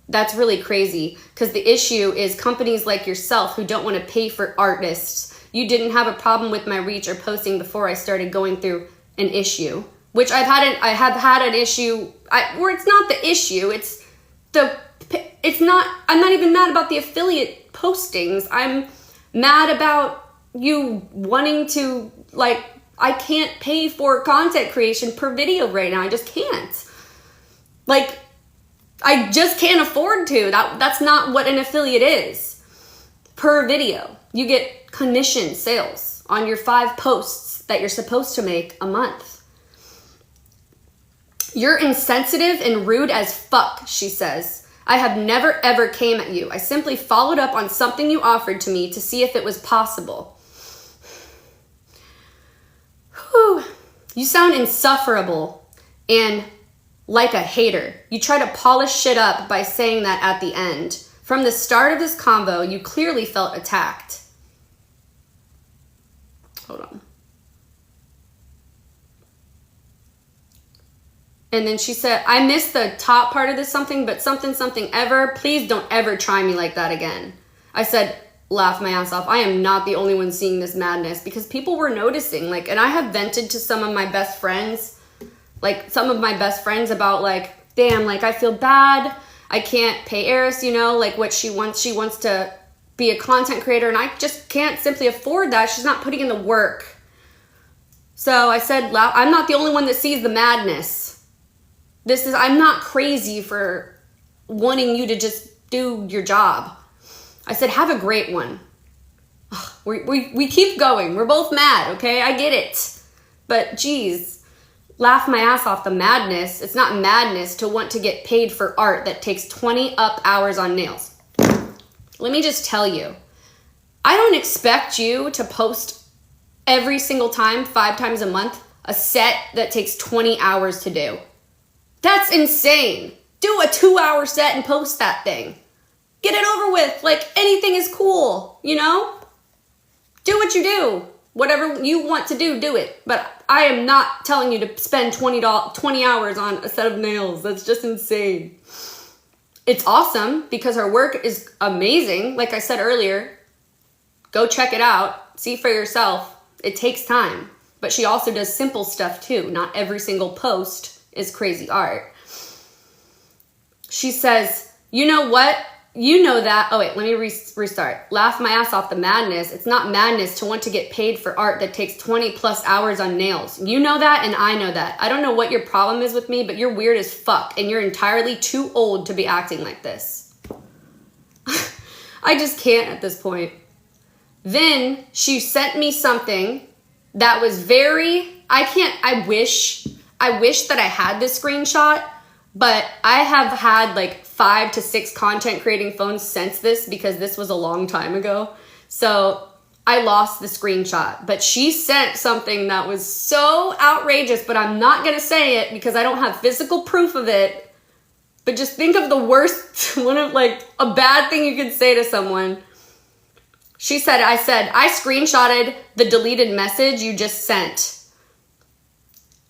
that's really crazy because the issue is companies like yourself who don't want to pay for artists. You didn't have a problem with my reach or posting before I started going through an issue, which I have had an issue where it's not the issue. I'm not even mad about the affiliate postings. I'm mad about you wanting to, I can't pay for content creation per video right now. I just can't. I just can't afford to. That's not what an affiliate is per video. You get commission sales on your 5 posts that you're supposed to make a month. You're insensitive and rude as fuck, she says. I have never ever came at you. I simply followed up on something you offered to me to see if it was possible. Whew. You sound insufferable and like a hater. You try to polish shit up by saying that at the end. From the start of this convo, you clearly felt attacked. Hold on. And then she said, I missed the top part of this something, but something ever. Please don't ever try me like that again. I said, laugh my ass off. I am not the only one seeing this madness because people were noticing. Like, and I have vented to some of my best friends, about like, damn, like I feel bad. I can't pay Eris, you know, like what she wants. She wants to be a content creator and I just can't simply afford that. She's not putting in the work. So I said, I'm not the only one that sees the madness. I'm not crazy for wanting you to just do your job. I said, have a great one. Ugh, we keep going. We're both mad, okay? I get it. But geez, laugh my ass off the madness. It's not madness to want to get paid for art that takes 20 up hours on nails. Let me just tell you, I don't expect you to post every single time, 5 times a month, a set that takes 20 hours to do. That's insane. Do a 2-hour set and post that thing. Get it over with. Like, anything is cool, you know? Do what you do. Whatever you want to do, do it. But I am not telling you to spend 20 hours on a set of nails. That's just insane. It's awesome because her work is amazing. Like I said earlier, go check it out. See for yourself. It takes time. But she also does simple stuff too. Not every single post is crazy art. She says, you know what? You know that. Oh, wait, let me restart. Laugh my ass off the madness. It's not madness to want to get paid for art that takes 20 plus hours on nails. You know that and I know that. I don't know what your problem is with me, but you're weird as fuck and you're entirely too old to be acting like this. I just can't at this point. Then she sent me something that was I wish that I had this screenshot, but I have had like 5 to 6 content creating phones since this because this was a long time ago. So I lost the screenshot, but she sent something that was so outrageous, but I'm not going to say it because I don't have physical proof of it. But just think of the worst, one of like a bad thing you could say to someone. She said, I screenshotted the deleted message you just sent.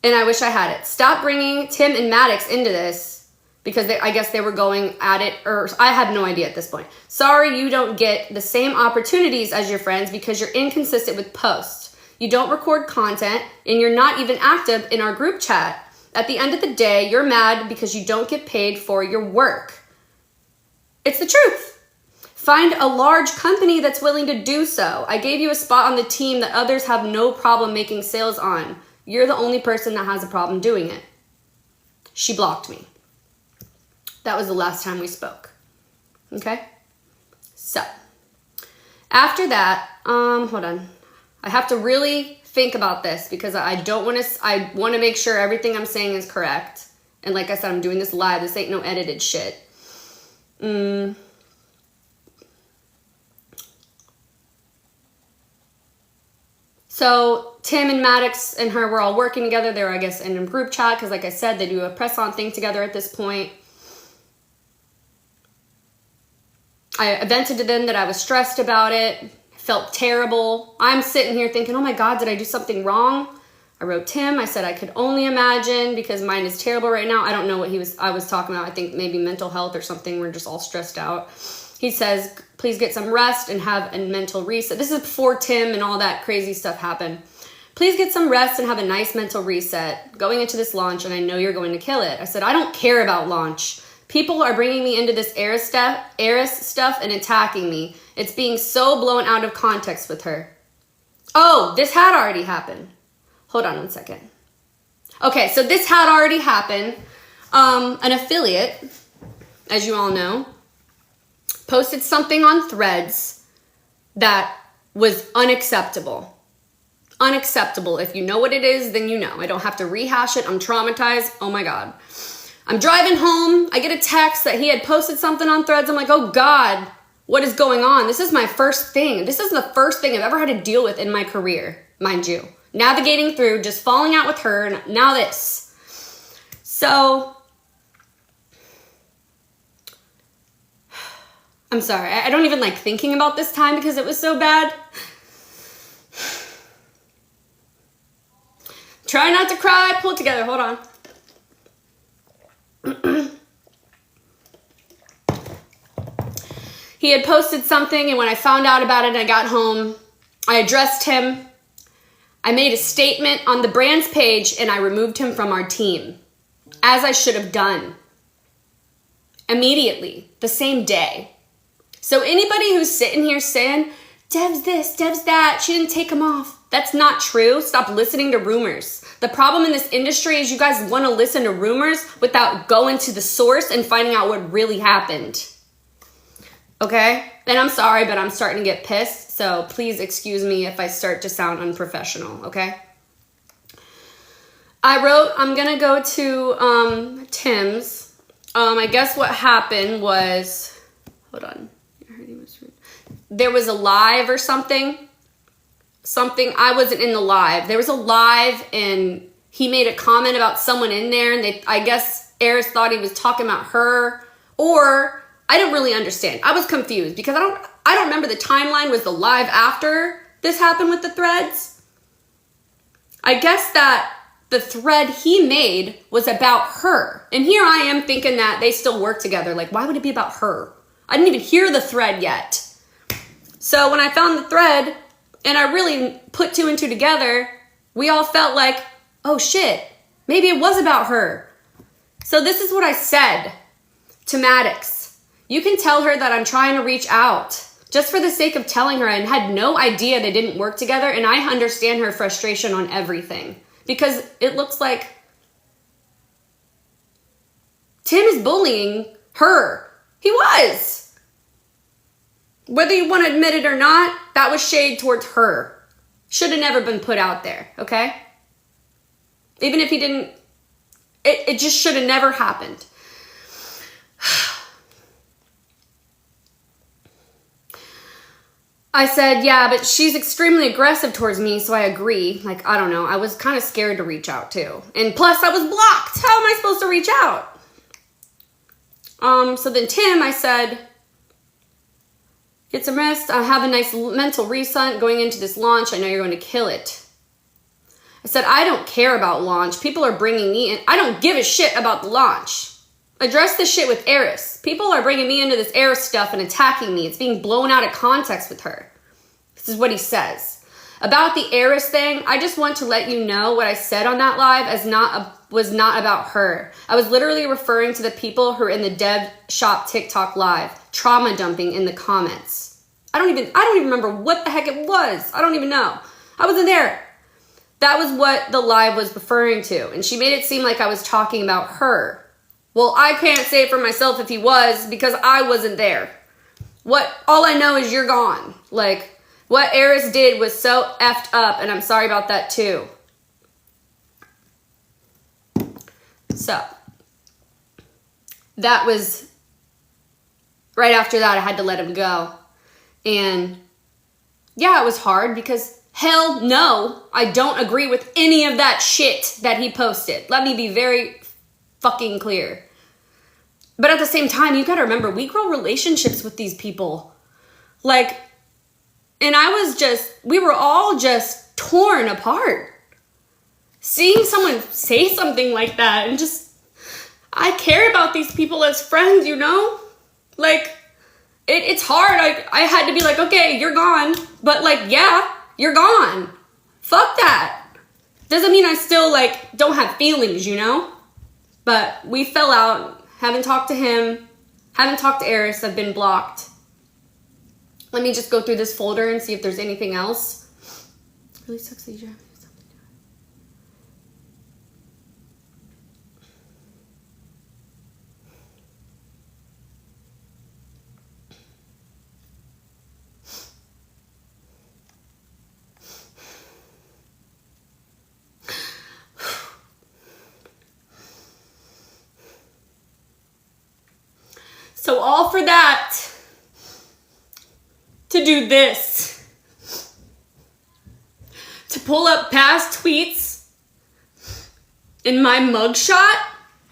And I wish I had it. Stop bringing Tim and Maddox into this because I guess they were going at it, or I have no idea at this point. Sorry you don't get the same opportunities as your friends because you're inconsistent with posts. You don't record content and you're not even active in our group chat. At the end of the day, you're mad because you don't get paid for your work. It's the truth. Find a large company that's willing to do so. I gave you a spot on the team that others have no problem making sales on. You're the only person that has a problem doing it. She blocked me. That was the last time we spoke. Okay? So, after that, hold on. I have to really think about this because I want to make sure everything I'm saying is correct. And like I said, I'm doing this live. This ain't no edited shit. So Tim and Maddox and her were all working together. They were, I guess, in a group chat because, like I said, they do a press-on thing together at this point. I vented to them that I was stressed about it, felt terrible. I'm sitting here thinking, oh my God, did I do something wrong? I wrote Tim. I said I could only imagine because mine is terrible right now. I don't know what I was talking about. I think maybe mental health or something. We're just all stressed out. He says, please get some rest and have a mental reset. This is before Tim and all that crazy stuff happened. Please get some rest and have a nice mental reset going into this launch, and I know you're going to kill it. I said, I don't care about launch. People are bringing me into this Eris stuff and attacking me. It's being so blown out of context with her. Oh, this had already happened. Hold on one second. Okay, so this had already happened. An affiliate, as you all know, posted something on Threads that was unacceptable. Unacceptable. If you know what it is, then you know. I don't have to rehash it. I'm traumatized. Oh my God. I'm driving home. I get a text that he had posted something on Threads. I'm like, oh God, what is going on? This is my first thing. This is the first thing I've ever had to deal with in my career, mind you. Navigating through, just falling out with her, and now this. So, I'm sorry. I don't even like thinking about this time because it was so bad. Try not to cry. Pull it together. Hold on. He had posted something, and when I found out about it and I got home, I addressed him. I made a statement on the brand's page, and I removed him from our team, as I should have done. Immediately, the same day. So anybody who's sitting here saying, Dev's this, Dev's that, she didn't take him off. That's not true. Stop listening to rumors. The problem in this industry is you guys want to listen to rumors without going to the source and finding out what really happened. Okay? And I'm sorry, but I'm starting to get pissed. So please excuse me if I start to sound unprofessional. Okay? I wrote, I'm going to go to Tim's. I guess what happened was, hold on. There was a live or something, I wasn't in the live. There was a live and he made a comment about someone in there and I guess Eris thought he was talking about her, or I didn't really understand. I was confused because I don't remember the timeline. Was the live after this happened with the threads? I guess that the thread he made was about her. And here I am thinking that they still work together. Like, why would it be about her? I didn't even hear the thread yet. So when I found the thread and I really put two and two together, we all felt like, oh shit, maybe it was about her. So this is what I said to Maddox. You can tell her that I'm trying to reach out just for the sake of telling her, and had no idea they didn't work together. And I understand her frustration on everything because it looks like Tim is bullying her. He was. Whether you want to admit it or not, that was shade towards her. Should have never been put out there, okay? Even if he didn't, it just should have never happened. I said, yeah, but she's extremely aggressive towards me, so I agree. Like, I don't know. I was kind of scared to reach out, too. And plus, I was blocked. How am I supposed to reach out? So then Tim, I said, get some rest. I have a nice mental reset going into this launch. I know you're going to kill it. I said, I don't care about launch. People are bringing me in. I don't give a shit about the launch. Address this shit with Eris. People are bringing me into this Eris stuff and attacking me. It's being blown out of context with her. This is what he says. About the Eris thing, I just want to let you know what I said on that live was not about her. I was literally referring to the people who are in the Dev Shop TikTok live, trauma dumping in the comments. I don't even remember what the heck it was. I don't even know. I wasn't there. That was what the live was referring to. And she made it seem like I was talking about her. Well, I can't say it for myself if he was because I wasn't there. All I know is you're gone. Like, what Eris did was so effed up, and I'm sorry about that too. So, that was, right after that, I had to let him go. And, yeah, it was hard because, hell no, I don't agree with any of that shit that he posted. Let me be very fucking clear. But at the same time, you gotta remember, we grow relationships with these people. Like, and we were all just torn apart. Seeing someone say something like that and just, I care about these people as friends, you know? Like, it's hard. I had to be like, okay, you're gone. But like, yeah, you're gone. Fuck that. Doesn't mean I still like don't have feelings, you know? But we fell out. Haven't talked to him. Haven't talked to Eris. I've been blocked. Let me just go through this folder and see if there's anything else. It really sucks that you have to do something to So all for that, to do this, to pull up past tweets in my mugshot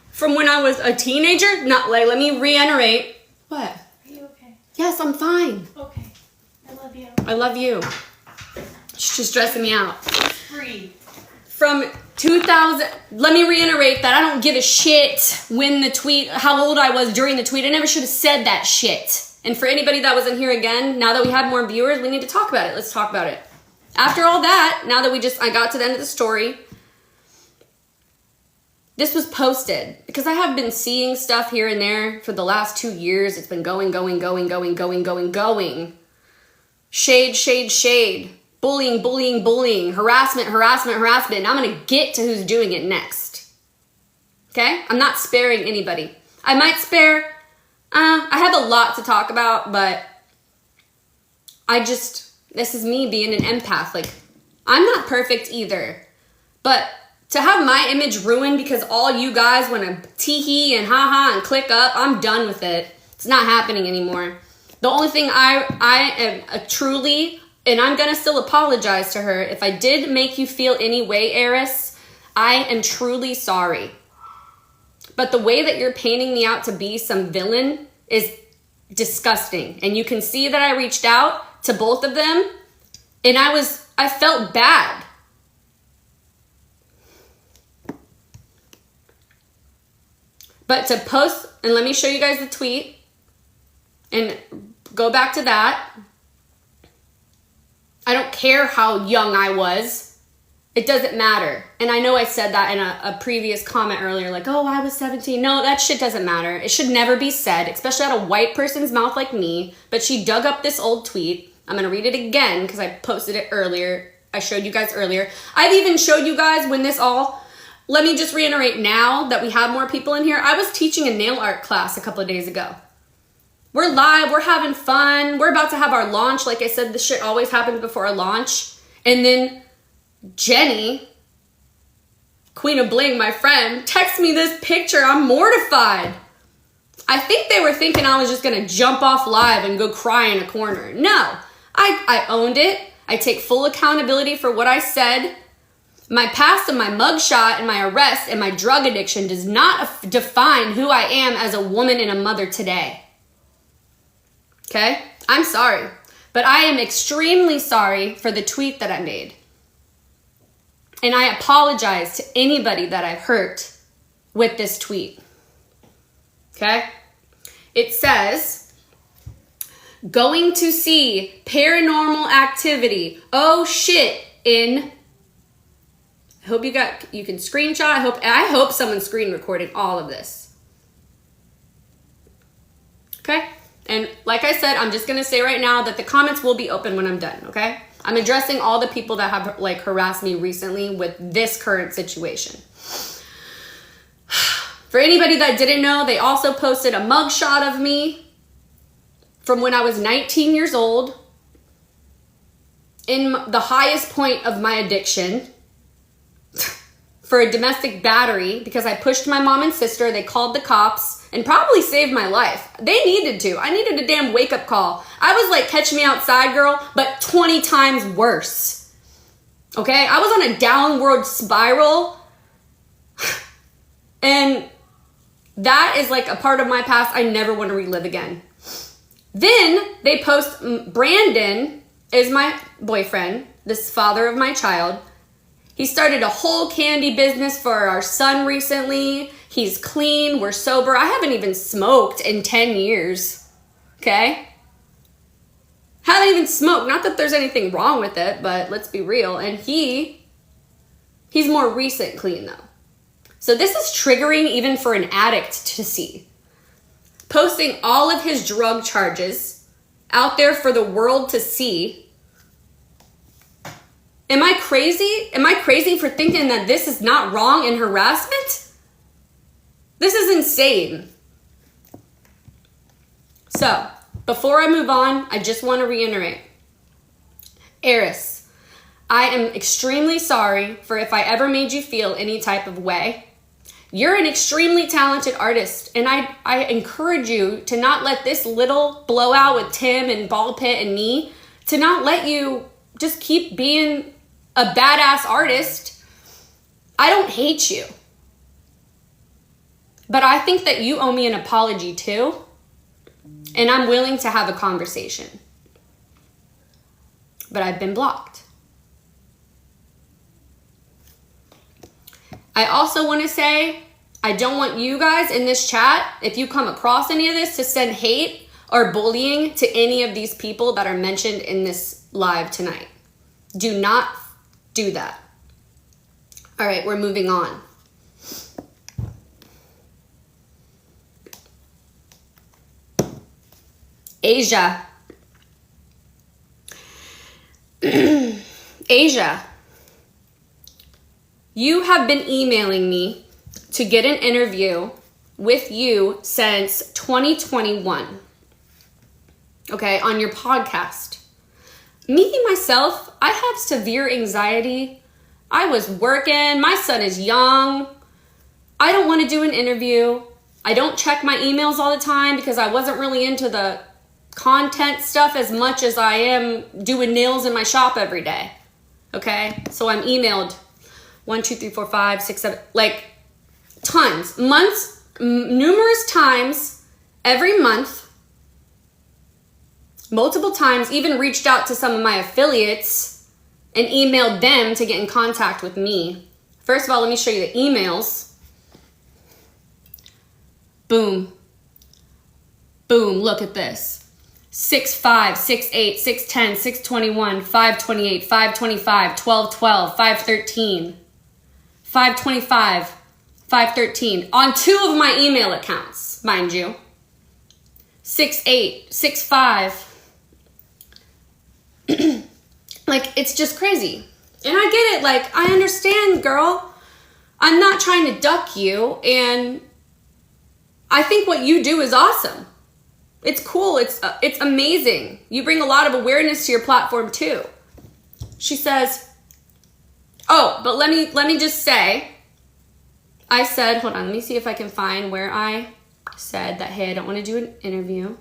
from when I was a teenager. Not like, let me reiterate. What? Are you okay? Yes, I'm fine. Okay. I love you. I love you. She's stressing me out. Free. From 2000, let me reiterate that I don't give a shit when the tweet, how old I was during the tweet. I never should have said that shit. And for anybody that wasn't here again, now that we have more viewers, we need to talk about it. Let's talk about it. After all that, now that I got to the end of the story, this was posted because I have been seeing stuff here and there for the last 2 years. It's been going. Shade, shade, shade. Bullying, bullying, bullying. Harassment, harassment, harassment. And I'm going to get to who's doing it next. Okay? I'm not sparing anybody. I might spare... I have a lot to talk about, but this is me being an empath. Like, I'm not perfect either. But to have my image ruined because all you guys want to tee-hee and ha-ha and click up, I'm done with it. It's not happening anymore. The only thing I am truly, and I'm going to still apologize to her, if I did make you feel any way, Eris, I am truly sorry. But the way that you're painting me out to be some villain is disgusting. And you can see that I reached out to both of them, and I felt bad. But to post, and let me show you guys the tweet, and go back to that. I don't care how young I was. It doesn't matter. And I know I said that in a previous comment earlier, like, oh, I was 17. No, that shit doesn't matter. It should never be said, especially out of a white person's mouth like me. But she dug up this old tweet. I'm going to read it again because I posted it earlier. I showed you guys earlier. I've even showed you guys when this all... Let me just reiterate now that we have more people in here. I was teaching a nail art class a couple of days ago. We're live. We're having fun. We're about to have our launch. Like I said, this shit always happens before our launch. And then... Jenny, Queen of Bling, my friend, texts me this picture. I'm mortified. I think they were thinking I was just going to jump off live and go cry in a corner. No, I owned it. I take full accountability for what I said. My past and my mugshot and my arrest and my drug addiction does not define who I am as a woman and a mother today. Okay? I'm sorry. But I am extremely sorry for the tweet that I made. And I apologize to anybody that I've hurt with this tweet. Okay? It says, going to see paranormal activity. Oh shit. I hope you can screenshot. I hope someone's screen recording all of this. Okay? And like I said, I'm just going to say right now that the comments will be open when I'm done. Okay? I'm addressing all the people that have like harassed me recently with this current situation. For anybody that didn't know, they also posted a mugshot of me from when I was 19 years old in the highest point of my addiction for a domestic battery because I pushed my mom and sister. They called the cops and probably saved my life. They needed to. I needed a damn wake-up call. I was like Catch Me Outside girl, but 20 times worse. Okay? I was on a downward spiral. And that is like a part of my past I never want to relive again. Then they post, Brandon is my boyfriend, this father of my child. He started a whole candy business for our son recently. He's clean. We're sober. I haven't even smoked in 10 years. Okay? Haven't even smoked. Not that there's anything wrong with it, but let's be real. And he's more recent clean though. So this is triggering even for an addict to see. Posting all of his drug charges out there for the world to see. Am I crazy? Am I crazy for thinking that this is not wrong in harassment? This is insane. So, before I move on, I just want to reiterate. Eris, I am extremely sorry for if I ever made you feel any type of way. You're an extremely talented artist, and I encourage you to not let this little blowout with Tim and Ball Pit and me, to not let you just keep being a badass artist. I don't hate you. But I think that you owe me an apology too, and I'm willing to have a conversation. But I've been blocked. I also want to say, I don't want you guys in this chat, if you come across any of this, to send hate or bullying to any of these people that are mentioned in this live tonight. Do not do that. All right, we're moving on. Asia. Asia. You have been emailing me to get an interview with you since 2021. Okay, on your podcast. Me, myself, I have severe anxiety. I was working. My son is young. I don't want to do an interview. I don't check my emails all the time because I wasn't really into the content stuff as much as I am doing nails in my shop every day. Okay, so I'm emailed 1, 2, 3, 4, 5, 6, 7, like tons, months, numerous times every month, multiple times, even reached out to some of my affiliates and emailed them to get in contact with me. First of all, let me show you the emails. Boom. Boom, look at this. 6-5, 6-8, 6-10, 6-21, 5-28, 5-25, 12-12, 5-13, 5-25, 5-13. On 2 of my email accounts, mind you. 6-8, 6-5. Like, it's just crazy. And I get it. Like, I understand, girl. I'm not trying to duck you. And I think what you do is awesome. It's cool. It's amazing. You bring a lot of awareness to your platform too. She says, oh, but let me just say, I said, hold on, let me see if I can find where I said that, hey, I don't want to do an interview.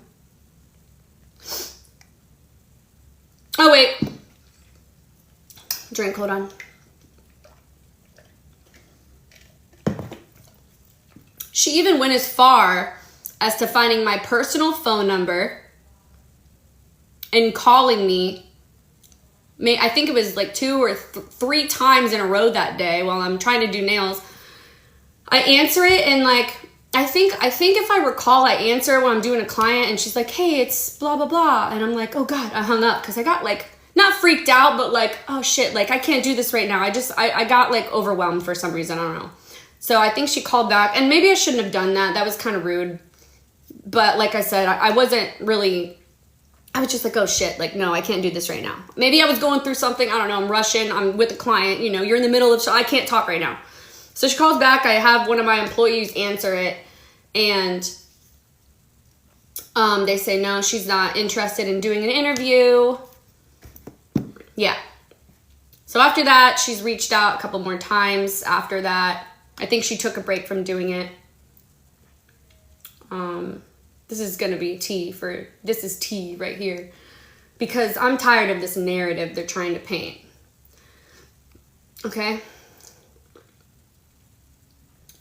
Oh, wait. Drink, hold on. She even went as far as to finding my personal phone number and calling me. I think it was like 2 or 3 times in a row that day while I'm trying to do nails. I answer it and like, I think if I recall, I answer when I'm doing a client and she's like, hey, it's blah, blah, blah. And I'm like, oh God, I hung up because I got like, not freaked out, but like, oh shit, like I can't do this right now. I got like overwhelmed for some reason. I don't know. So I think she called back and maybe I shouldn't have done that. That was kind of rude. But like I said, I wasn't really, I was just like, oh shit, like, no, I can't do this right now. Maybe I was going through something. I don't know. I'm rushing. I'm with a client. You know, you're in the middle of, I can't talk right now. So she calls back. I have one of my employees answer it. And they say, no, she's not interested in doing an interview. Yeah. So after that, she's reached out a couple more times after that. I think she took a break from doing it. This is going to be this is tea right here. Because I'm tired of this narrative they're trying to paint. Okay?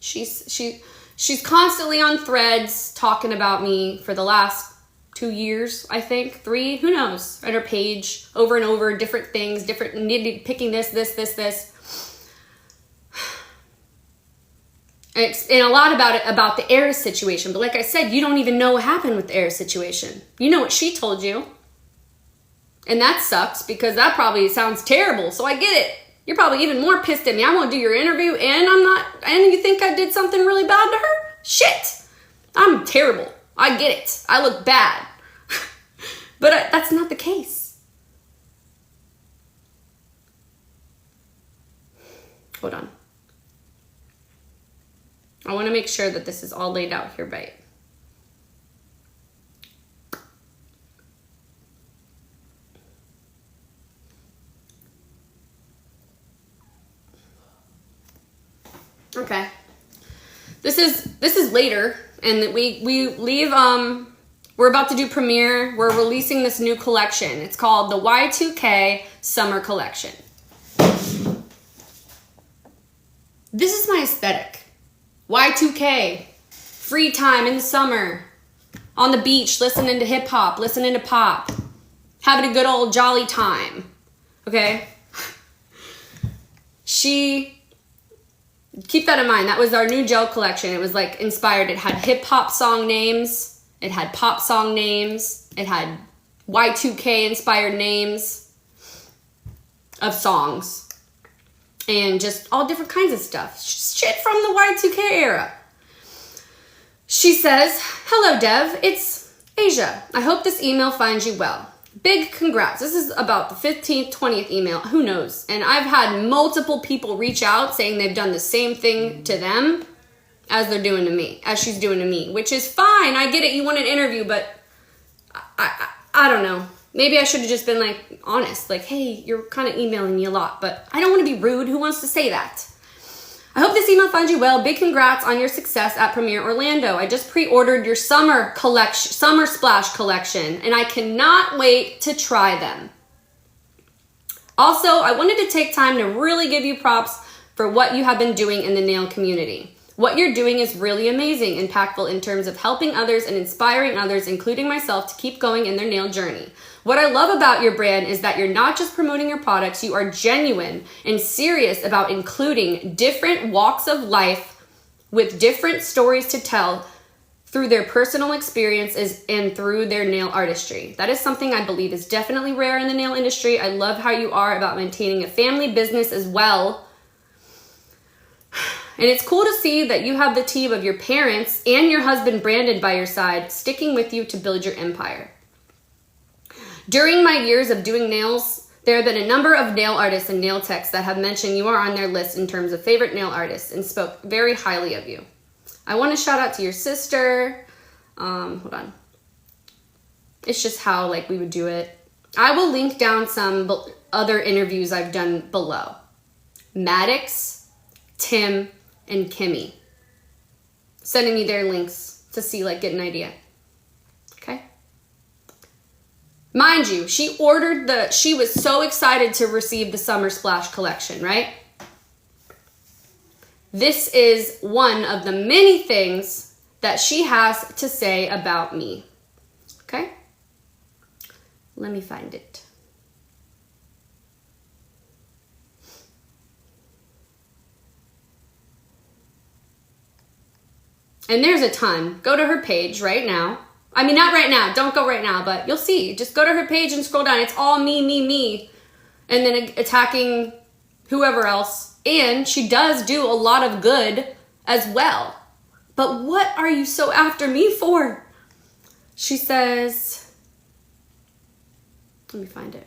She's constantly on threads talking about me for the last 2 years, I think, 3, who knows, at her page, over and over, different things, picking this. And a lot about the Eris situation. But like I said, you don't even know what happened with the Eris situation. You know what she told you. And that sucks because that probably sounds terrible. So I get it. You're probably even more pissed at me. I won't do your interview and you think I did something really bad to her? Shit. I'm terrible. I get it. I look bad. But that's not the case. Hold on. I want to make sure that this is all laid out here right. Okay. this is later, and we leave. We're about to do premiere. We're releasing this new collection. It's called the Y2K Summer Collection. This is my aesthetic. Y2K, free time in the summer, on the beach, listening to hip hop, listening to pop, having a good old jolly time. Okay? Keep that in mind. That was our new gel collection. It was like inspired. It had hip hop song names. It had pop song names. It had Y2K inspired names of songs. And just all different kinds of stuff. Shit from the Y2K era. She says, "Hello, Dev. It's Asia. I hope this email finds you well. Big congrats." This is about the 15th, 20th email. Who knows? And I've had multiple people reach out saying they've done the same thing to them as she's doing to me, which is fine. I get it. You want an interview, but I don't know. Maybe I should have just been like honest, like, hey, you're kind of emailing me a lot, but I don't want to be rude. Who wants to say that? "I hope this email finds you well. Big congrats on your success at Premiere Orlando. I just pre-ordered your summer splash collection, and I cannot wait to try them. Also, I wanted to take time to really give you props for what you have been doing in the nail community. What you're doing is really amazing, impactful in terms of helping others and inspiring others, including myself, to keep going in their nail journey. What I love about your brand is that you're not just promoting your products, you are genuine and serious about including different walks of life with different stories to tell through their personal experiences and through their nail artistry. That is something I believe is definitely rare in the nail industry. I love how you are about maintaining a family business as well. And it's cool to see that you have the team of your parents and your husband Brandon by your side, sticking with you to build your empire. During my years of doing nails, there have been a number of nail artists and nail techs that have mentioned you are on their list in terms of favorite nail artists and spoke very highly of you. I want to shout out to your sister. Hold on. It's just how we would do it. I will link down some other interviews I've done below. Maddox, Tim, and Kimmy. Sending me their links to see, get an idea. Okay? Mind you, she was so excited to receive the Summer Splash collection, right? This is one of the many things that she has to say about me. Okay? Let me find it. And there's a ton. Go to her page right now. I mean, not right now. Don't go right now, but you'll see. Just go to her page and scroll down. It's all me, me, me. And then attacking whoever else. And she does do a lot of good as well. But what are you so after me for? She says, let me find it.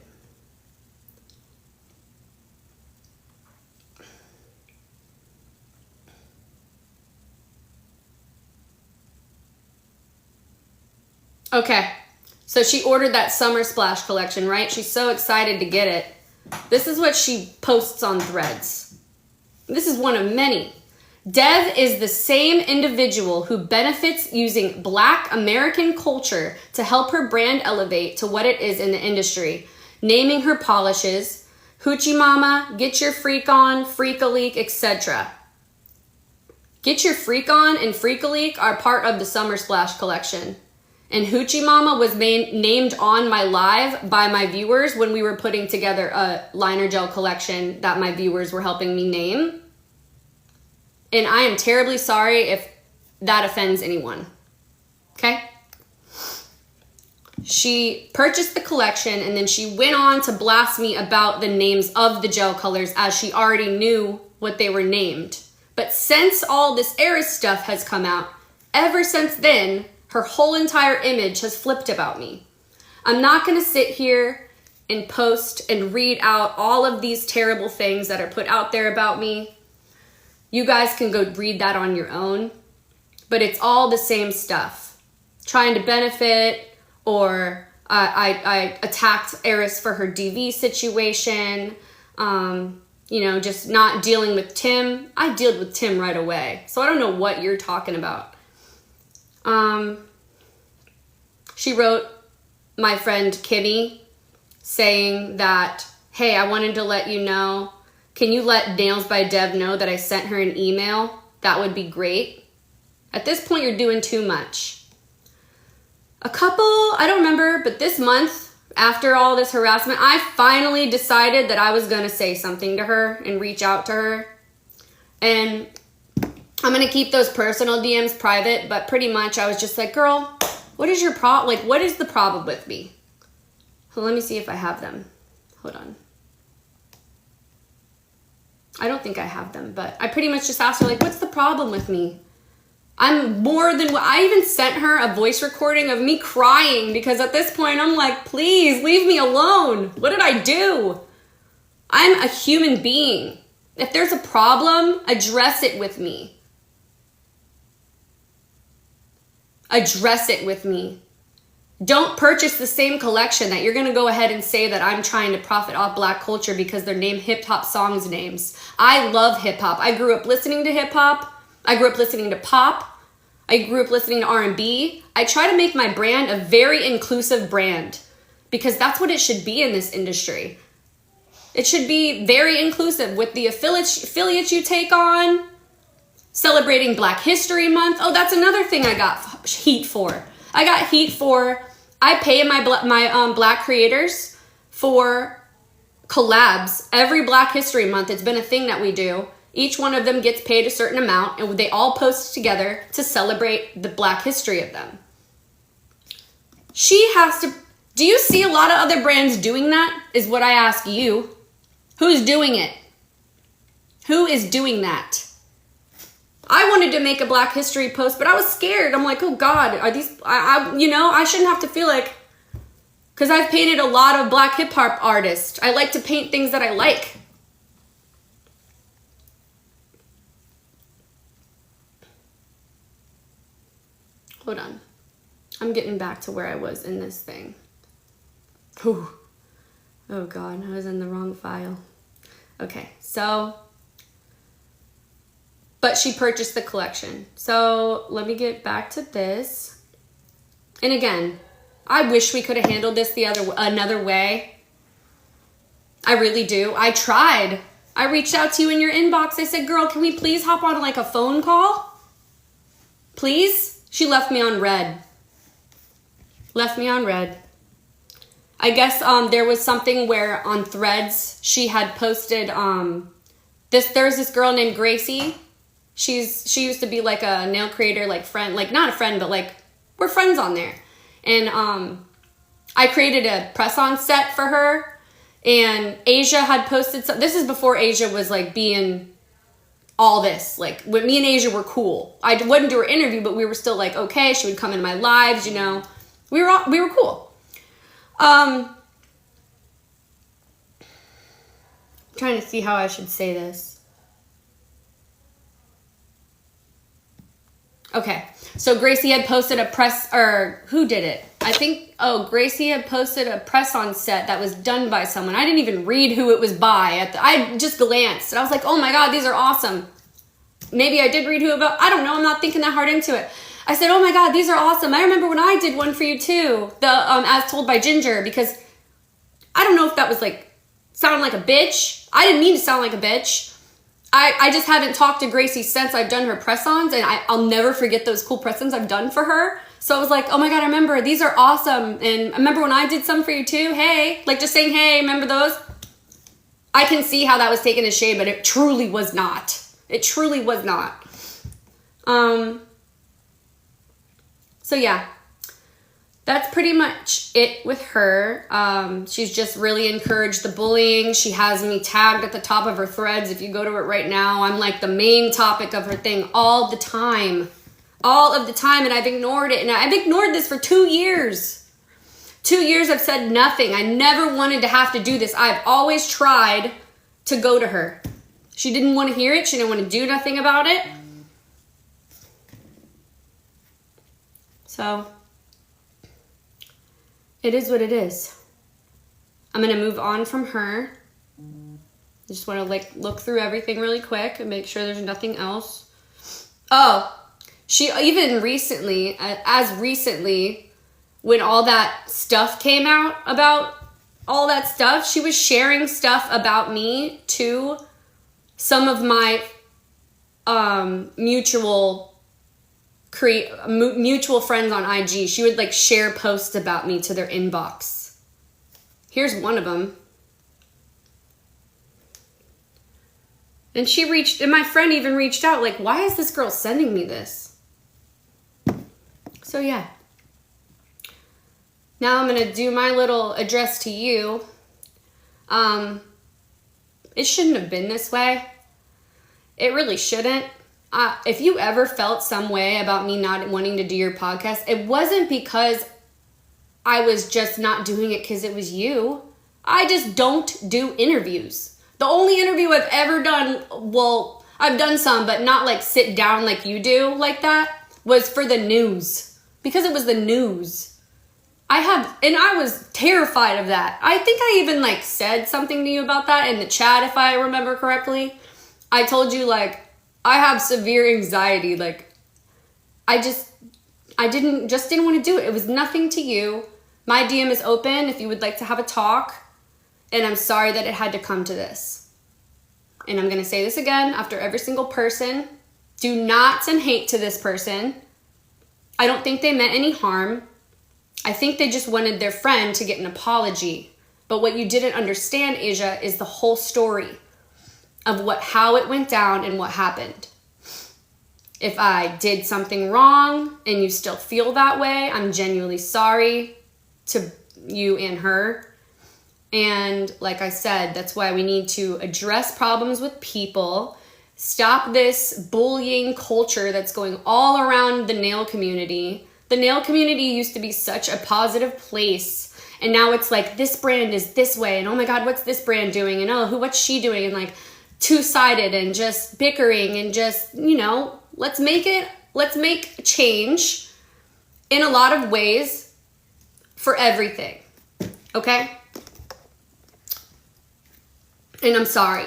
Okay, so she ordered that Summer Splash collection, right? She's so excited to get it. This is what she posts on Threads. This is one of many. Dev is the same individual who benefits using Black American culture to help her brand elevate to what it is in the industry, naming her polishes, Hoochie Mama, Get Your Freak On, Freak-a-Leak, etc. Get Your Freak On and Freak-a-Leak are part of the Summer Splash collection. And Hoochie Mama was named on my live by my viewers when we were putting together a liner gel collection that my viewers were helping me name. And I am terribly sorry if that offends anyone. Okay? She purchased the collection and then she went on to blast me about the names of the gel colors as she already knew what they were named. But since all this Eris stuff has come out, ever since then, her whole entire image has flipped about me. I'm not going to sit here and post and read out all of these terrible things that are put out there about me. You guys can go read that on your own. But it's all the same stuff. Trying to benefit, or I attacked Eris for her DV situation. just not dealing with Tim. I dealt with Tim right away. So I don't know what you're talking about. She wrote my friend Kimmy saying that, hey, I wanted to let you know, can you let Nails by Dev know that I sent her an email? That would be great. At this point, you're doing too much. A couple, I don't remember, but this month, after all this harassment, I finally decided that I was going to say something to her and reach out to her. And I'm going to keep those personal DMs private, but pretty much I was just like, girl, what is your problem? Like, what is the problem with me? So let me see if I have them. Hold on. I don't think I have them, but I pretty much just asked her, like, what's the problem with me? I'm more than what I even sent her a voice recording of me crying because at this point I'm like, please leave me alone. What did I do? I'm a human being. If there's a problem, address it with me. Address it with me. Don't purchase the same collection that you're going to go ahead and say that I'm trying to profit off black culture because they're named hip-hop songs names. I love hip-hop. I grew up listening to hip-hop. I grew up listening to pop. I grew up listening to R&B. I try to make my brand a very inclusive brand because that's what it should be in this industry. It should be very inclusive with the affiliates you take on, celebrating Black History Month. Oh, that's another thing I got heat for. I got heat for, I pay my Black creators for collabs every Black History Month. It's been a thing that we do. Each one of them gets paid a certain amount and they all post together to celebrate the Black history of them. She has to, do you see a lot of other brands doing that? Is what I ask you. Who's doing it? Who is doing that? I wanted to make a Black history post, but I was scared. I'm like, oh God, are these, I shouldn't have to feel like, because I've painted a lot of Black hip hop artists. I like to paint things that I like. Hold on. I'm getting back to where I was in this thing. Whew. Oh God, I was in the wrong file. Okay, so, but she purchased the collection. So let me get back to this. And again, I wish we could have handled this another way. I really do. I tried. I reached out to you in your inbox. I said, girl, can we please hop on like a phone call? Please? She left me on red. Left me on red. I guess there was something where on Threads she had posted there's this girl named Gracie. She used to be like a nail creator, like friend, like not a friend, but like we're friends on there. And I created a press-on set for her, and Asia had posted this is before Asia was like being all this, like when me and Asia were cool. I wouldn't do her interview, but we were still like, okay, she would come in my lives, we were cool. Trying to see how I should say this. Okay, so Gracie had posted a who did it? I think, Gracie had posted a press-on set that was done by someone. I didn't even read who it was by. I just glanced, and I was like, oh my God, these are awesome. Maybe I did read who about, I don't know, I'm not thinking that hard into it. I said, oh my God, these are awesome. I remember when I did one for you too, the As Told by Ginger, because I don't know if that was like, sounding like a bitch. I didn't mean to sound like a bitch. I just haven't talked to Gracie since I've done her press-ons, and I'll never forget those cool press-ons I've done for her. So I was like, oh my God, I remember, these are awesome. And I remember when I did some for you too, hey, like just saying, hey, remember those? I can see how that was taken as shade, but it truly was not. It truly was not. So yeah, that's pretty much it with her. She's just really encouraged the bullying. She has me tagged at the top of her threads. If you go to it right now, I'm like the main topic of her thing all the time. All of the time, and I've ignored it. And I've ignored this for 2 years. 2 years I've said nothing. I never wanted to have to do this. I've always tried to go to her. She didn't want to hear it. She didn't want to do nothing about it. So, it is what it is. I'm going to move on from her. just want to like look through everything really quick and make sure there's nothing else. Oh, she even recently, when all that stuff came out about all that stuff, she was sharing stuff about me to some of my mutual friends on IG. She would like share posts about me to their inbox. Here's one of them. And my friend even reached out, like, why is this girl sending me this? So yeah. Now I'm going to do my little address to you. It shouldn't have been this way. It really shouldn't. If you ever felt some way about me not wanting to do your podcast, it wasn't because I was just not doing it because it was you. I just don't do interviews. The only interview I've ever done, well, I've done some, but not like sit down like you do like that, was for the news. Because it was the news. I was terrified of that. I think I even like said something to you about that in the chat, if I remember correctly. I told you like, I have severe anxiety. Like, I didn't want to do it. It was nothing to you. My DM is open if you would like to have a talk. And I'm sorry that it had to come to this. And I'm going to say this again after every single person. Do not send hate to this person. I don't think they meant any harm. I think they just wanted their friend to get an apology. But what you didn't understand, Asia, is the whole story of how it went down and what happened. If I did something wrong and you still feel that way, I'm genuinely sorry to you and her. And like I said, that's why we need to address problems with people, stop this bullying culture that's going all around the nail community. The nail community used to be such a positive place, and now it's like this brand is this way, and oh my god, what's this brand doing, and oh, what's she doing, and like two-sided and just bickering and just, let's make change in a lot of ways for everything. Okay? And I'm sorry.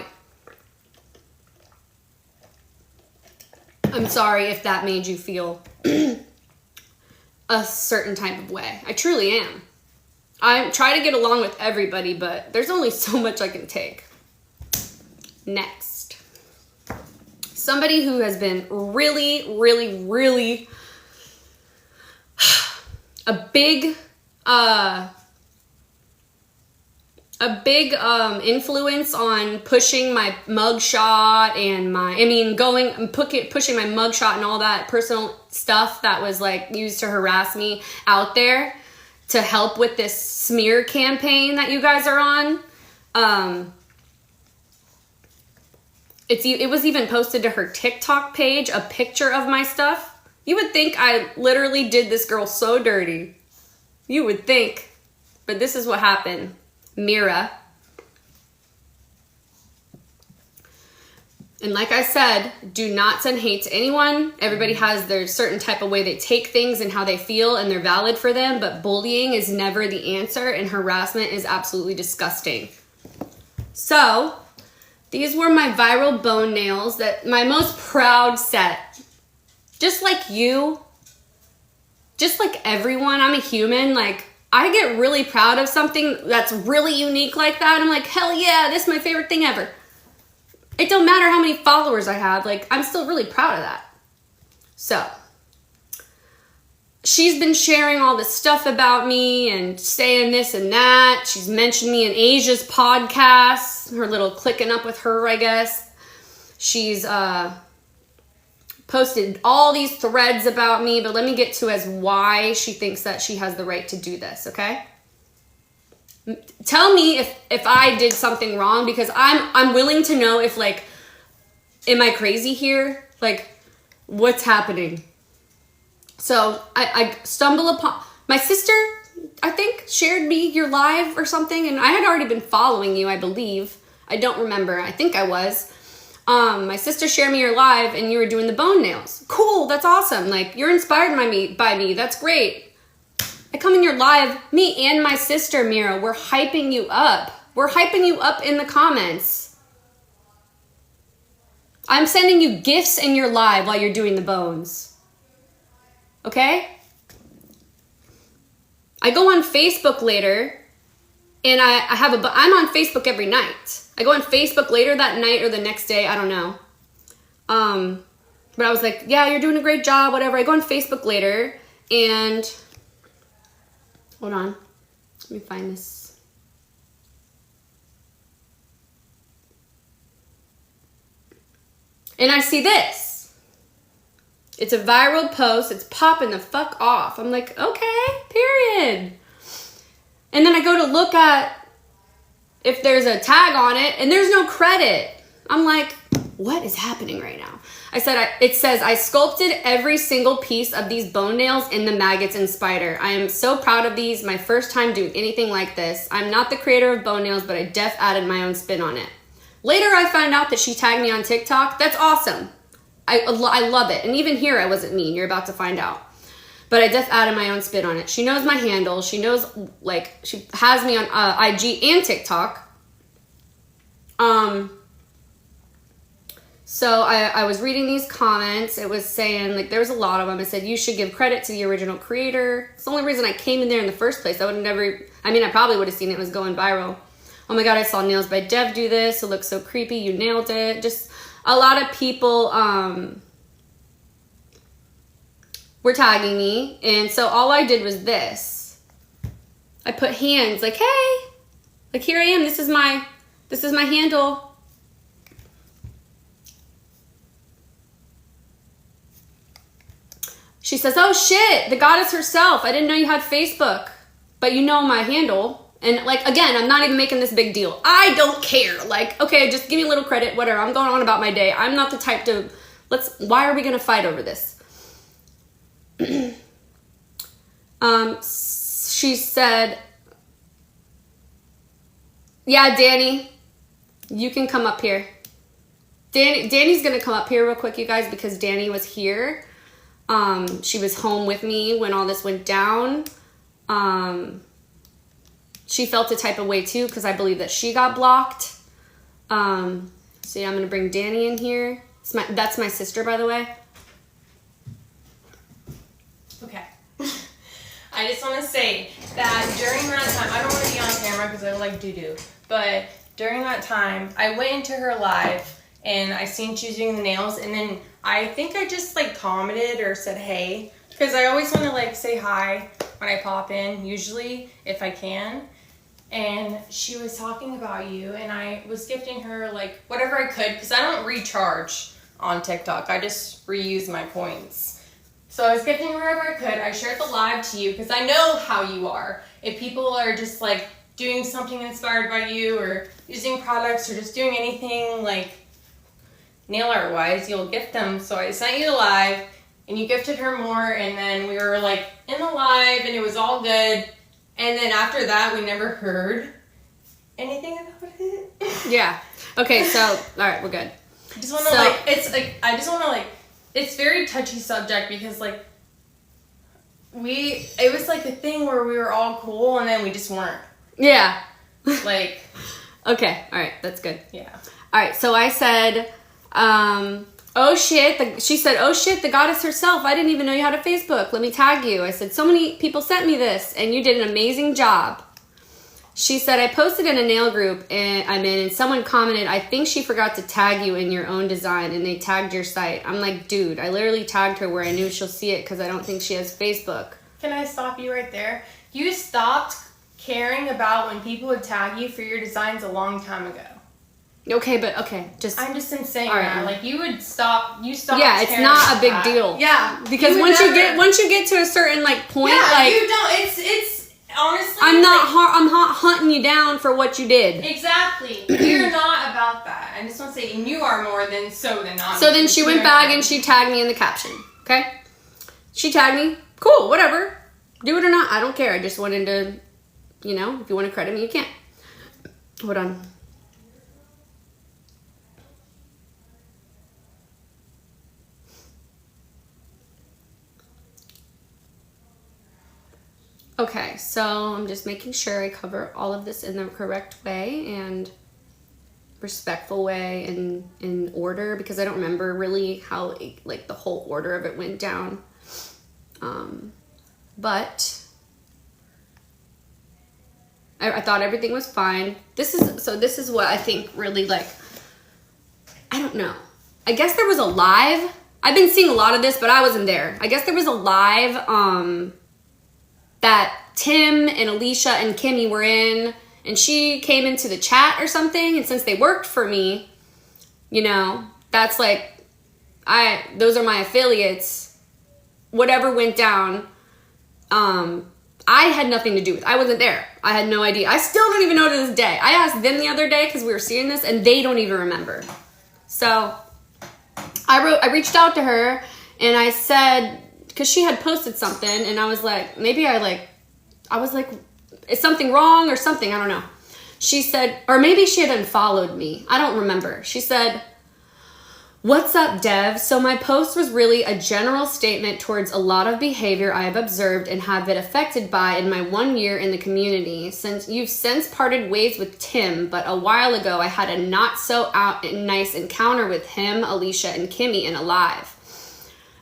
I'm sorry if that made you feel a certain type of way. I truly am. I try to get along with everybody, but there's only so much I can take. Next. Somebody who has been really, really, really a big influence on pushing my mugshot and pushing my mugshot and all that personal stuff that was like used to harass me out there to help with this smear campaign that you guys are on. It was even posted to her TikTok page, a picture of my stuff. You would think I literally did this girl so dirty. You would think. But this is what happened. Mira. And like I said, do not send hate to anyone. Everybody has their certain type of way they take things and how they feel, and they're valid for them, but bullying is never the answer, and harassment is absolutely disgusting. So, these were my viral bone nails, that my most proud set. Just like you, just like everyone, I'm a human, like, I get really proud of something that's really unique like that. I'm like, hell yeah, this is my favorite thing ever. It don't matter how many followers I have, like, I'm still really proud of that. So, she's been sharing all this stuff about me and saying this and that. She's mentioned me in Asia's podcast, her little clicking up with her, I guess. She's posted all these threads about me, but let me get to as why she thinks that she has the right to do this, okay? Tell me if I did something wrong, because I'm willing to know if, like, am I crazy here? Like, what's happening? So I stumble upon, my sister, I think, shared me your live or something, and I had already been following you, I believe. I don't remember. I think I was. My sister shared me your live, and you were doing the bone nails. Cool, that's awesome. Like, you're inspired by me. That's great. I come in your live, me and my sister, Mira, we're hyping you up. We're hyping you up in the comments. I'm sending you gifts in your live while you're doing the bones. Okay? I go on Facebook later, and I'm on Facebook every night. I go on Facebook later that night or the next day, I don't know. But I was like, yeah, you're doing a great job, whatever. I go on Facebook later, and hold on. Let me find this. And I see this. It's a viral post. It's popping the fuck off. I'm like, okay, period. And then I go to look at if there's a tag on it, and there's no credit. I'm like, what is happening right now? It says, I sculpted every single piece of these bone nails in the maggots and spider. I am so proud of these. My first time doing anything like this. I'm not the creator of bone nails, but I def added my own spin on it. Later, I found out that she tagged me on TikTok. That's awesome. I love it. And even here, I wasn't mean. You're about to find out. But I def added my own spin on it. She knows my handle. She knows, like, she has me on IG and TikTok. So I was reading these comments. It was saying, like, there was a lot of them. It said, you should give credit to the original creator. It's the only reason I came in there in the first place. I probably would have seen it was going viral. Oh my God, I saw Nails by Dev do this. It looks so creepy. You nailed it. Just a lot of people were tagging me. And so all I did was this. I put hands like, hey, like, here I am. This is my handle. She says, oh shit, the goddess herself. I didn't know you had Facebook, but you know my handle. And, like, again, I'm not even making this big deal. I don't care. Like, okay, just give me a little credit, whatever. I'm going on about my day. I'm not the type to, why are we going to fight over this? She said, yeah, Danny, you can come up here. Danny's going to come up here real quick, you guys, because Danny was here. She was home with me when all this went down. She felt a type of way too, because I believe that she got blocked. So yeah, I'm going to bring Danny in here. That's my sister, by the way. Okay. I just want to say that during that time, I don't want to be on camera because I don't like doo-doo, but during that time, I went into her live and I seen she was doing the nails, and then I think I just, like, commented or said hey, because I always want to, like, say hi when I pop in, usually, if I can. And she was talking about you, and I was gifting her, like, whatever I could, because I don't recharge on TikTok. I just reuse my points. So I was gifting her whatever I could. I shared the live to you, because I know how you are. If people are just, like, doing something inspired by you, or using products, or just doing anything, like, nail art wise, you'll gift them. So I sent you the live, and you gifted her more, and then we were, like, in the live, and it was all good. And then after that, we never heard anything about it. Yeah. Okay, so, all right, we're good. I just want to, it's very touchy subject, because, like, it was, like, a thing where we were all cool, and then we just weren't. Yeah. Like. Okay, all right, that's good. Yeah. All right, so I said, oh shit, she said, oh shit, the goddess herself. I didn't even know you had a Facebook. Let me tag you. I said, so many people sent me this, and you did an amazing job. She said, I posted in a nail group I'm in, and someone commented, I think she forgot to tag you in your own design, and they tagged your site. I'm like, dude, I literally tagged her where I knew she'll see it, because I don't think she has Facebook. Can I stop you right there? You stopped caring about when people would tag you for your designs a long time ago. Okay, but okay, I'm just insane. All right. Now. Like, you stopped. Yeah, it's not a big deal. Yeah, because once you get to a certain, like, point, yeah, like, you don't. It's honestly. I'm not hunting you down for what you did. Exactly. You're not about that. I just want to say, and you are more than not. So then she went back and she tagged me in the caption. Okay, she tagged me. Cool, whatever. Do it or not, I don't care. I just wanted to, if you want to credit me, you can. Hold on. Okay, so I'm just making sure I cover all of this in the correct way, and respectful way and in order, because I don't remember really how like the whole order of it went down. But I thought everything was fine. This is what I think really, like, I don't know. I guess there was a live. I've been seeing a lot of this, but I wasn't there. I guess there was a live that Tim and Alicia and Kimmy were in, and she came into the chat or something, and since they worked for me, you know, that's like, those are my affiliates. Whatever went down, I had nothing to do with it. I wasn't there. I had no idea. I still don't even know to this day. I asked them the other day because we were seeing this, and they don't even remember. So I reached out to her, and I said, because she had posted something, and I was like, is something wrong or something? I don't know. She said, or maybe she had unfollowed me. I don't remember. She said, "What's up, Dev? So my post was really a general statement towards a lot of behavior I have observed and have been affected by in my 1 year in the community. Since you've since parted ways with Tim, but a while ago I had a not so nice encounter with him, Alicia, and Kimmy in a live.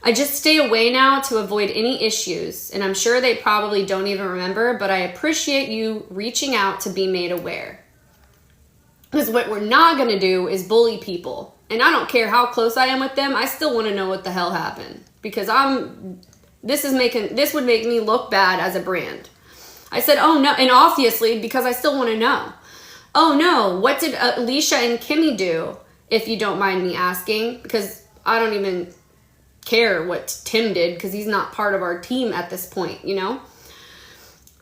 I just stay away now to avoid any issues, and I'm sure they probably don't even remember, but I appreciate you reaching out to be made aware. Because what we're not going to do is bully people. And I don't care how close I am with them, I still want to know what the hell happened. Because this would make me look bad as a brand." I said, "Oh no," and obviously, because I still want to know. "Oh no, what did Alicia and Kimmy do, if you don't mind me asking?" Because I don't even care what Tim did, because he's not part of our team at this point, you know?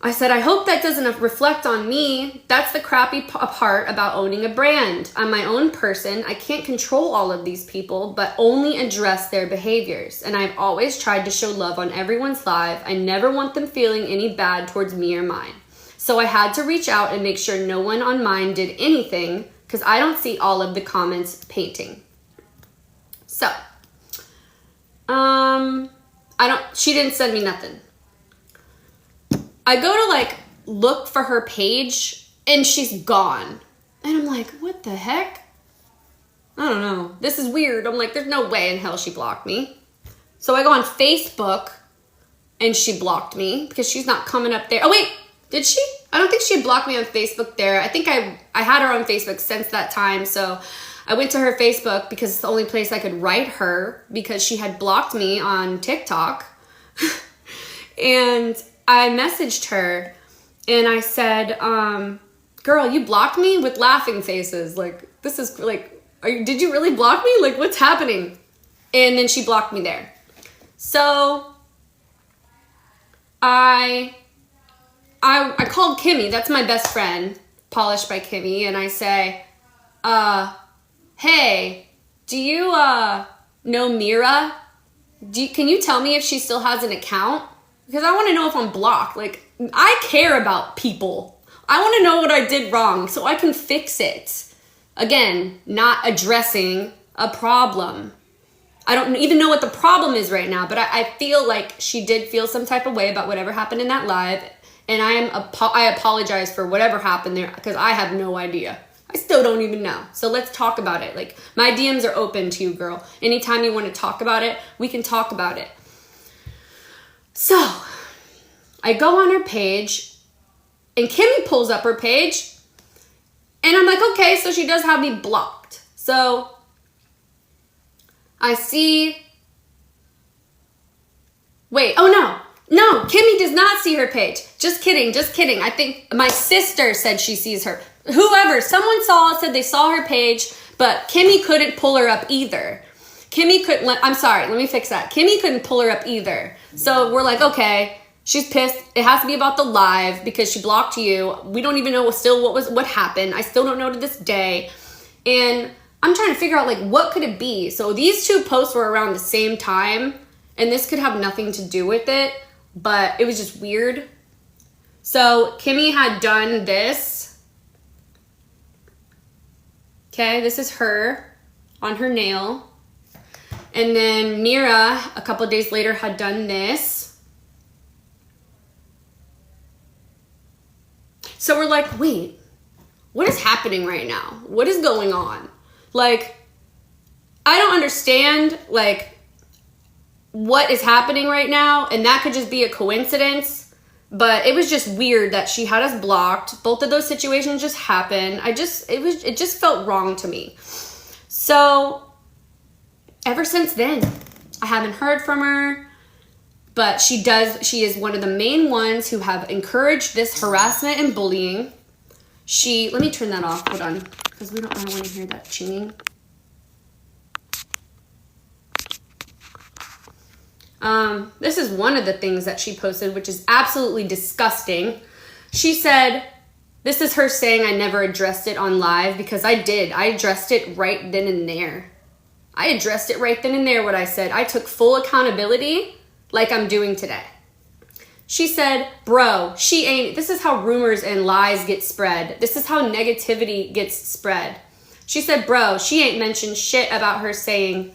I said, "I hope that doesn't reflect on me. That's the crappy part about owning a brand. I'm my own person. I can't control all of these people, but only address their behaviors. And I've always tried to show love on everyone's live. I never want them feeling any bad towards me or mine. So I had to reach out and make sure no one on mine did anything, because I don't see all of the comments painting." So, she didn't send me nothing. I go to like look for her page and she's gone. And I'm like, what the heck? I don't know. This is weird. I'm like, there's no way in hell she blocked me. So I go on Facebook and she blocked me because she's not coming up there. Oh wait, did she? I don't think she had blocked me on Facebook there. I think I had her on Facebook since that time. So I went to her Facebook because it's the only place I could write her, because she had blocked me on TikTok. And I messaged her and I said, "Girl, you blocked me?" with laughing faces. Like, this is like, did you really block me? Like, what's happening? And then she blocked me there. So I called Kimmy. That's my best friend, Polished by Kimmy. And I say, "Hey, do you know Mira? Can you tell me if she still has an account? Because I want to know if I'm blocked. Like, I care about people. I want to know what I did wrong so I can fix it." Again, not addressing a problem. I don't even know what the problem is right now, but I feel like she did feel some type of way about whatever happened in that live. And I apologize for whatever happened there, because I have no idea. I still don't even know. So let's talk about it. Like, my DMs are open to you, girl. Anytime you want to talk about it, we can talk about it. So I go on her page and Kimmy pulls up her page and I'm like, okay, so she does have me blocked. So I see, wait, oh no, Kimmy does not see her page. Just kidding. I think my sister said she sees her. Someone said they saw her page, but Kimmy couldn't pull her up either. I'm sorry, let me fix that. Kimmy couldn't pull her up either. So we're like, okay, she's pissed. It has to be about the live because she blocked you. We don't even know still what happened. I still don't know to this day. And I'm trying to figure out, like, what could it be? So these two posts were around the same time, and this could have nothing to do with it, but it was just weird. So Kimmy had done this. Okay, this is her on her nail. And then Mira, a couple of days later, had done this. So we're like, wait, what is happening right now? What is going on? Like, I don't understand, like, what is happening right now, and that could just be a coincidence, but it was just weird that she had us blocked. Both of those situations just happened. It just felt wrong to me. So ever since then, I haven't heard from her, but she is one of the main ones who have encouraged this harassment and bullying. Let me turn that off, hold on, because I don't want to hear that chinging. This is one of the things that she posted, which is absolutely disgusting. She said, this is her saying I never addressed it on live, because I did. I addressed it right then and there. I addressed it right then and there, what I said. I took full accountability like I'm doing today. She said, bro, she ain't, this is how rumors and lies get spread. This is how negativity gets spread. She said, bro, she ain't mentioned shit about her saying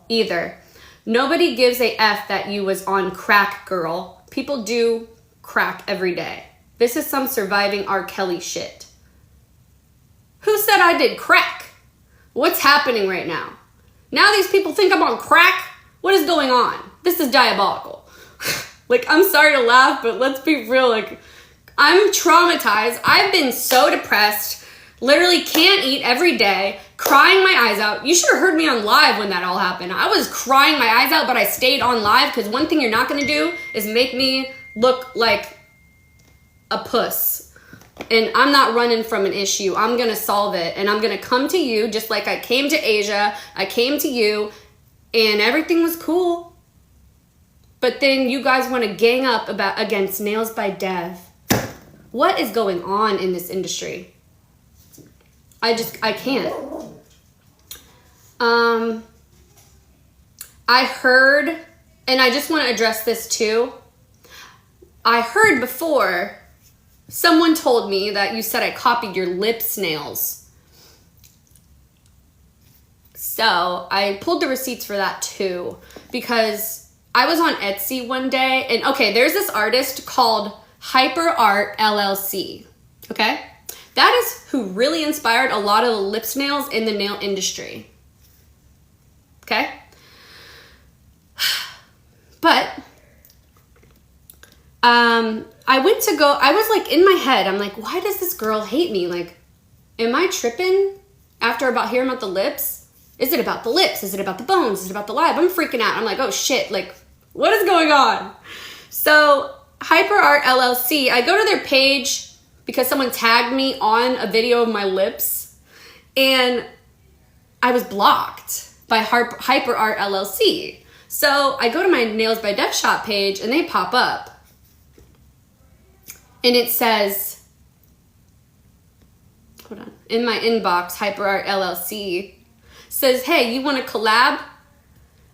either. Nobody gives a F that you was on crack, girl. People do crack every day. This is some surviving R. Kelly shit. Who said I did crack? What's happening right now? Now these people think I'm on crack? What is going on? This is diabolical. Like, I'm sorry to laugh, but let's be real. Like, I'm traumatized. I've been so depressed. Literally can't eat every day. Crying my eyes out. You should have heard me on live when that all happened. I was crying my eyes out, but I stayed on live because one thing you're not going to do is make me look like a puss. And I'm not running from an issue. I'm going to solve it. And I'm going to come to you just like I came to Asia. I came to you and everything was cool. But then you guys want to gang up against Nails by Dev. What is going on in this industry? I can't. I heard, and I just want to address this too. I heard before, someone told me that you said I copied your lip nails. So I pulled the receipts for that too, because I was on Etsy one day, and okay, there's this artist called Hyper Art LLC, okay? That is who really inspired a lot of the lip nails in the nail industry. Okay? But I was like in my head, I'm like, why does this girl hate me? Like, am I tripping after about hearing about the lips? Is it about the lips? Is it about the bones? Is it about the live? I'm freaking out. I'm like, oh shit, like, what is going on? So Hyper Art LLC, I go to their page because someone tagged me on a video of my lips, and I was blocked by Hyper Art LLC. So I go to my Nails by Dev Shop page, and they pop up. And it says, hold on, in my inbox, Hyper Art LLC says, hey, you want to collab?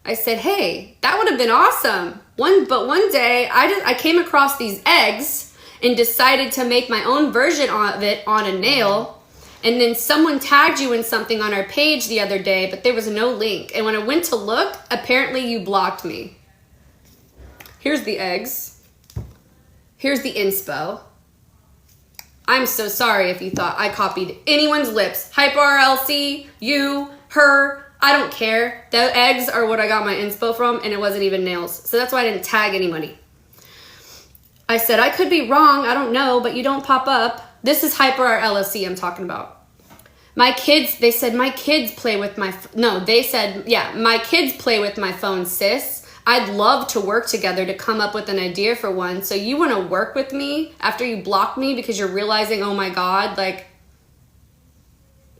I said, hey, that would have been awesome. But one day, I came across these eggs and decided to make my own version of it on a nail. And then someone tagged you in something on our page the other day, but there was no link. And when I went to look, apparently you blocked me. Here's the eggs. Here's the inspo. I'm so sorry if you thought I copied anyone's lips. Hyper RLC, you, her, I don't care. The eggs are what I got my inspo from, and it wasn't even nails. So that's why I didn't tag anybody. I said, I could be wrong, I don't know, but you don't pop up. This is Hyper Art LLC I'm talking about. My kids, they said, my kids play with my, my kids play with my phone, sis. I'd love to work together to come up with an idea for one. So you want to work with me after you block me because you're realizing, oh my God, like,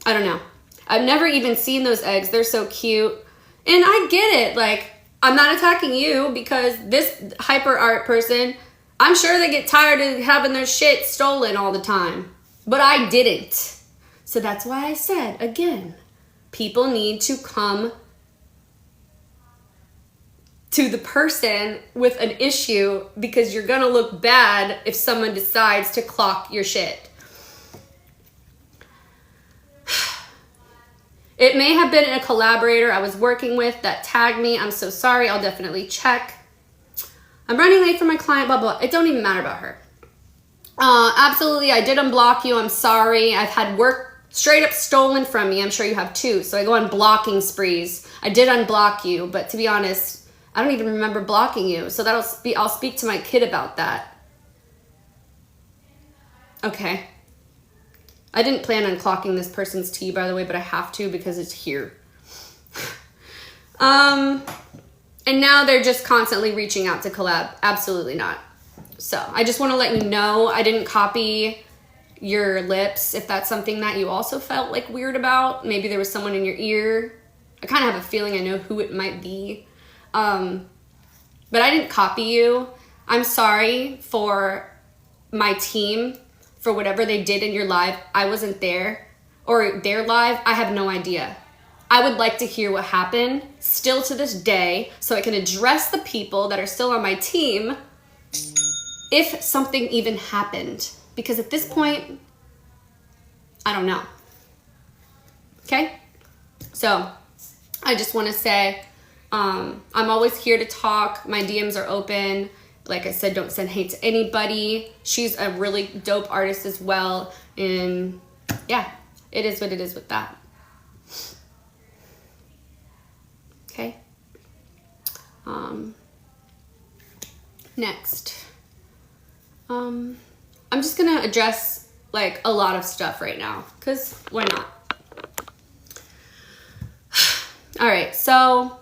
I don't know. I've never even seen those eggs. They're so cute. And I get it. Like, I'm not attacking you because this Hyper Art person, I'm sure they get tired of having their shit stolen all the time. But I didn't. So that's why I said, again, people need to come to the person with an issue because you're going to look bad if someone decides to clock your shit. It may have been a collaborator I was working with that tagged me. I'm so sorry. I'll definitely check. I'm running late for my client, blah, blah. It don't even matter about her. Absolutely, I did unblock you. I'm sorry. I've had work straight up stolen from me. I'm sure you have too. So I go on blocking sprees. I did unblock you, but to be honest, I don't even remember blocking you. So I'll speak to my kid about that. Okay. I didn't plan on clocking this person's tea, by the way, but I have to because it's here. And now they're just constantly reaching out to collab. Absolutely not. So I just want to let you know I didn't copy your lips. If that's something that you also felt like weird about, maybe there was someone in your ear. I kind of have a feeling I know who it might be. But I didn't copy you. I'm sorry for my team for whatever they did in your live. I wasn't there, or their live. I have no idea. I would like to hear what happened still to this day so I can address the people that are still on my team if something even happened. Because at this point, I don't know. Okay? So I just want to say I'm always here to talk. My DMs are open. Like I said, don't send hate to anybody. She's a really dope artist as well. And yeah, it is what it is with that. Okay. Next. I'm just gonna address like a lot of stuff right now, because why not? All right, so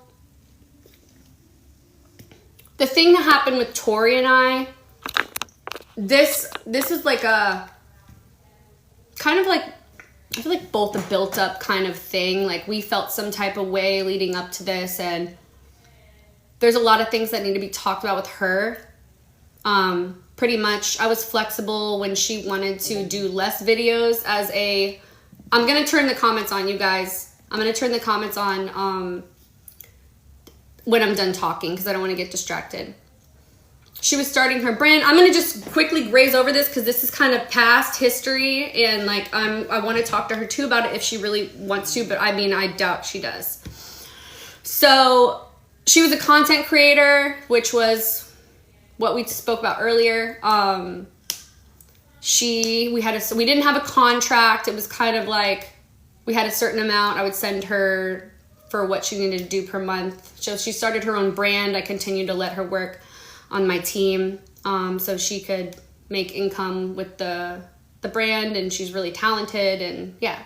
the thing that happened with Tori and I, this was like a kind of like, I feel like both a built up kind of thing. Like we felt some type of way leading up to this, and there's a lot of things that need to be talked about with her. Pretty much I was flexible when she wanted to do less videos I'm going to turn the comments on, you guys. I'm going to turn the comments on when I'm done talking because I don't want to get distracted. She was starting her brand. I'm going to just quickly graze over this because this is kind of past history, and like I want to talk to her too about it if she really wants to, but I mean, I doubt she does. So she was a content creator, which was what we spoke about earlier. We didn't have a contract. It was kind of like we had a certain amount I would send her for what she needed to do per month. So she started her own brand. I continued to let her work on my team so she could make income with the brand, and she's really talented, and yeah.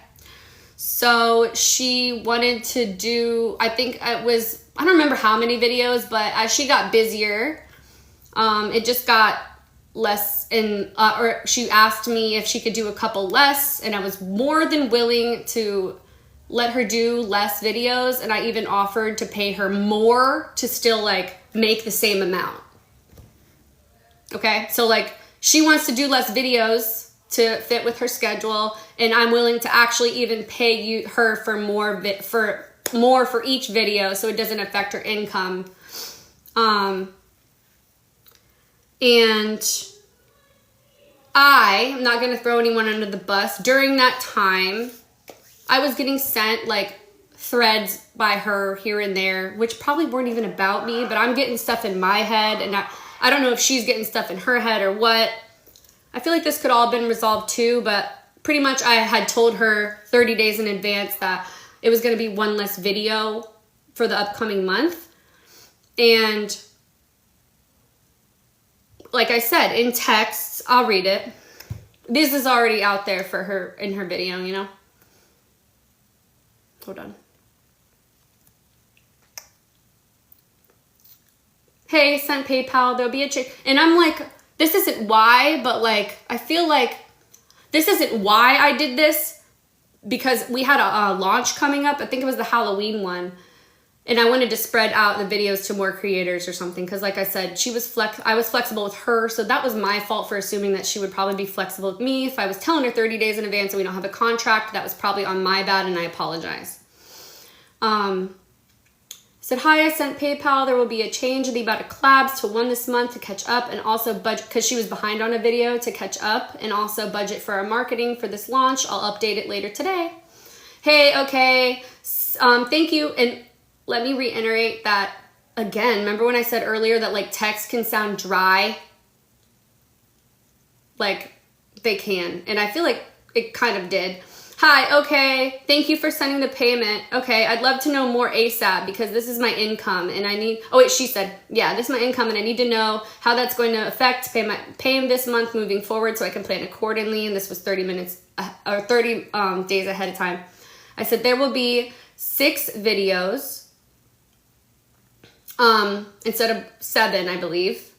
So she wanted to do, I don't remember how many videos, but as she got busier, it just got less, or she asked me if she could do a couple less, and I was more than willing to let her do less videos, and I even offered to pay her more to still like make the same amount. Okay, so like she wants to do less videos to fit with her schedule, and I'm willing to actually even pay her for more for each video so it doesn't affect her income. And I'm not going to throw anyone under the bus. During that time, I was getting sent like threads by her here and there, which probably weren't even about me, but I'm getting stuff in my head, and I don't know if she's getting stuff in her head or what. I feel like this could all have been resolved too, but pretty much I had told her 30 days in advance that it was going to be one less video for the upcoming month. And like I said, in texts, I'll read it. This is already out there for her in her video, you know? Hold on. Hey, sent PayPal, there'll be a check. And I'm like, this isn't why, but like, I feel like this isn't why I did this, because we had a launch coming up. I think it was the Halloween one. And I wanted to spread out the videos to more creators or something. Because like I said, I was flexible with her. So that was my fault for assuming that she would probably be flexible with me. If I was telling her 30 days in advance and we don't have a contract, that was probably on my bad, and I apologize. Said, hi, I sent PayPal. There will be a change in the amount of collabs to one this month to catch up, and also budget, because she was behind on a video, to catch up, and also budget for our marketing for this launch. I'll update it later today. Hey, okay. Thank you. And let me reiterate that again. Remember when I said earlier that like text can sound dry? Like they can. And I feel like it kind of did. Hi, okay, thank you for sending the payment. Okay, I'd love to know more ASAP because this is my income and I need, oh wait, she said, yeah, this is my income and I need to know how that's going to affect paying this month moving forward so I can plan accordingly. And this was 30 days ahead of time. I said, there will be 6 videos instead of 7, I believe.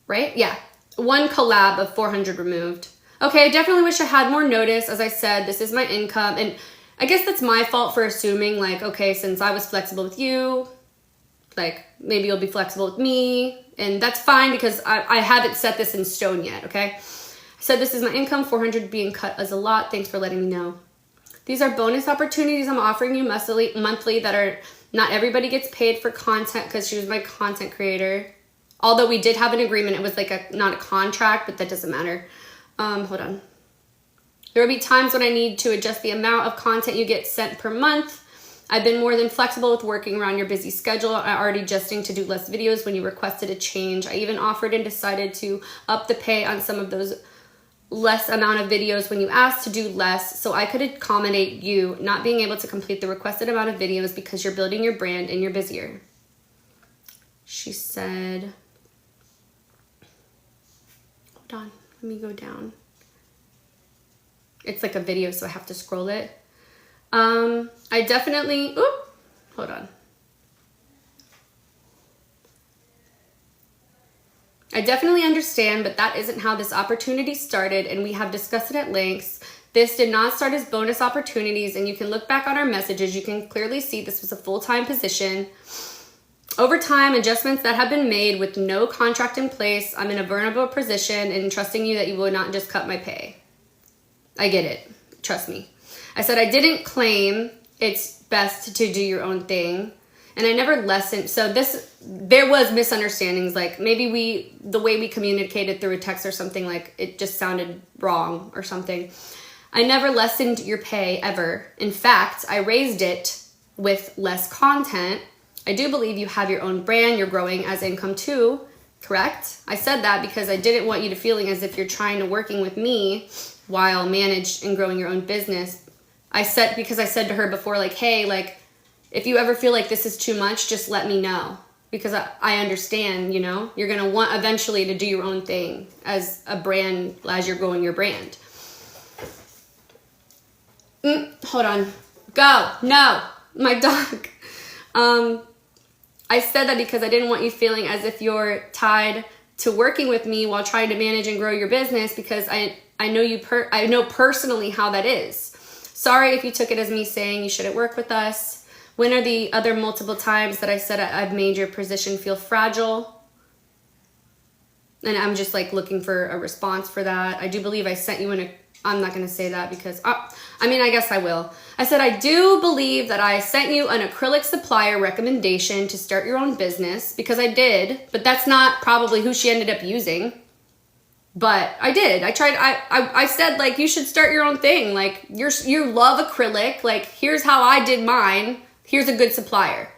Right? Yeah. 1 collab of 400 removed. Okay, I definitely wish I had more notice. As I said, this is my income. And I guess that's my fault for assuming, like, okay, since I was flexible with you, like, maybe you'll be flexible with me. And that's fine because I haven't set this in stone yet, okay? I said this is my income, 400 being cut as a lot. Thanks for letting me know. These are bonus opportunities I'm offering you monthly that are, not everybody gets paid for content because she was my content creator. Although we did have an agreement. It was like not a contract, but that doesn't matter. Hold on. There will be times when I need to adjust the amount of content you get sent per month. I've been more than flexible with working around your busy schedule. I'm already adjusting to do less videos when you requested a change. I even offered and decided to up the pay on some of those less amount of videos when you asked to do less so I could accommodate you not being able to complete the requested amount of videos because you're building your brand and you're busier. She said, hold on. Let me go down. It's like a video, so I have to scroll it. I definitely, hold on. I definitely understand, but that isn't how this opportunity started, and we have discussed it at length. This did not start as bonus opportunities, and you can look back on our messages. You can clearly see this was a full-time position. Over time, adjustments that have been made with no contract in place, I'm in a vulnerable position and trusting you that you will not just cut my pay. I get it. Trust me. I said I didn't claim it's best to do your own thing. And I never lessened. So there was misunderstandings. Like maybe the way we communicated through a text or something, like it just sounded wrong or something. I never lessened your pay ever. In fact, I raised it with less content. I do believe you have your own brand. You're growing as income too, correct? I said that because I didn't want you to feeling as if you're trying to working with me while manage and growing your own business. Because I said to her before, like, hey, like, if you ever feel like this is too much, just let me know. Because I understand, you know, you're going to want eventually to do your own thing as a brand, as you're growing your brand. Hold on. Go. No. My dog. I said that because I didn't want you feeling as if you're tied to working with me while trying to manage and grow your business because I know I know personally how that is. Sorry if you took it as me saying you shouldn't work with us. When are the other multiple times that I said I've made your position feel fragile? And I'm just like looking for a response for that. I do believe I sent you I'm not going to say that because, I guess I will. I said, I do believe that I sent you an acrylic supplier recommendation to start your own business because I did, but that's not probably who she ended up using. But I did. I tried. I said, like, you should start your own thing. Like, you love acrylic. Like, here's how I did mine. Here's a good supplier.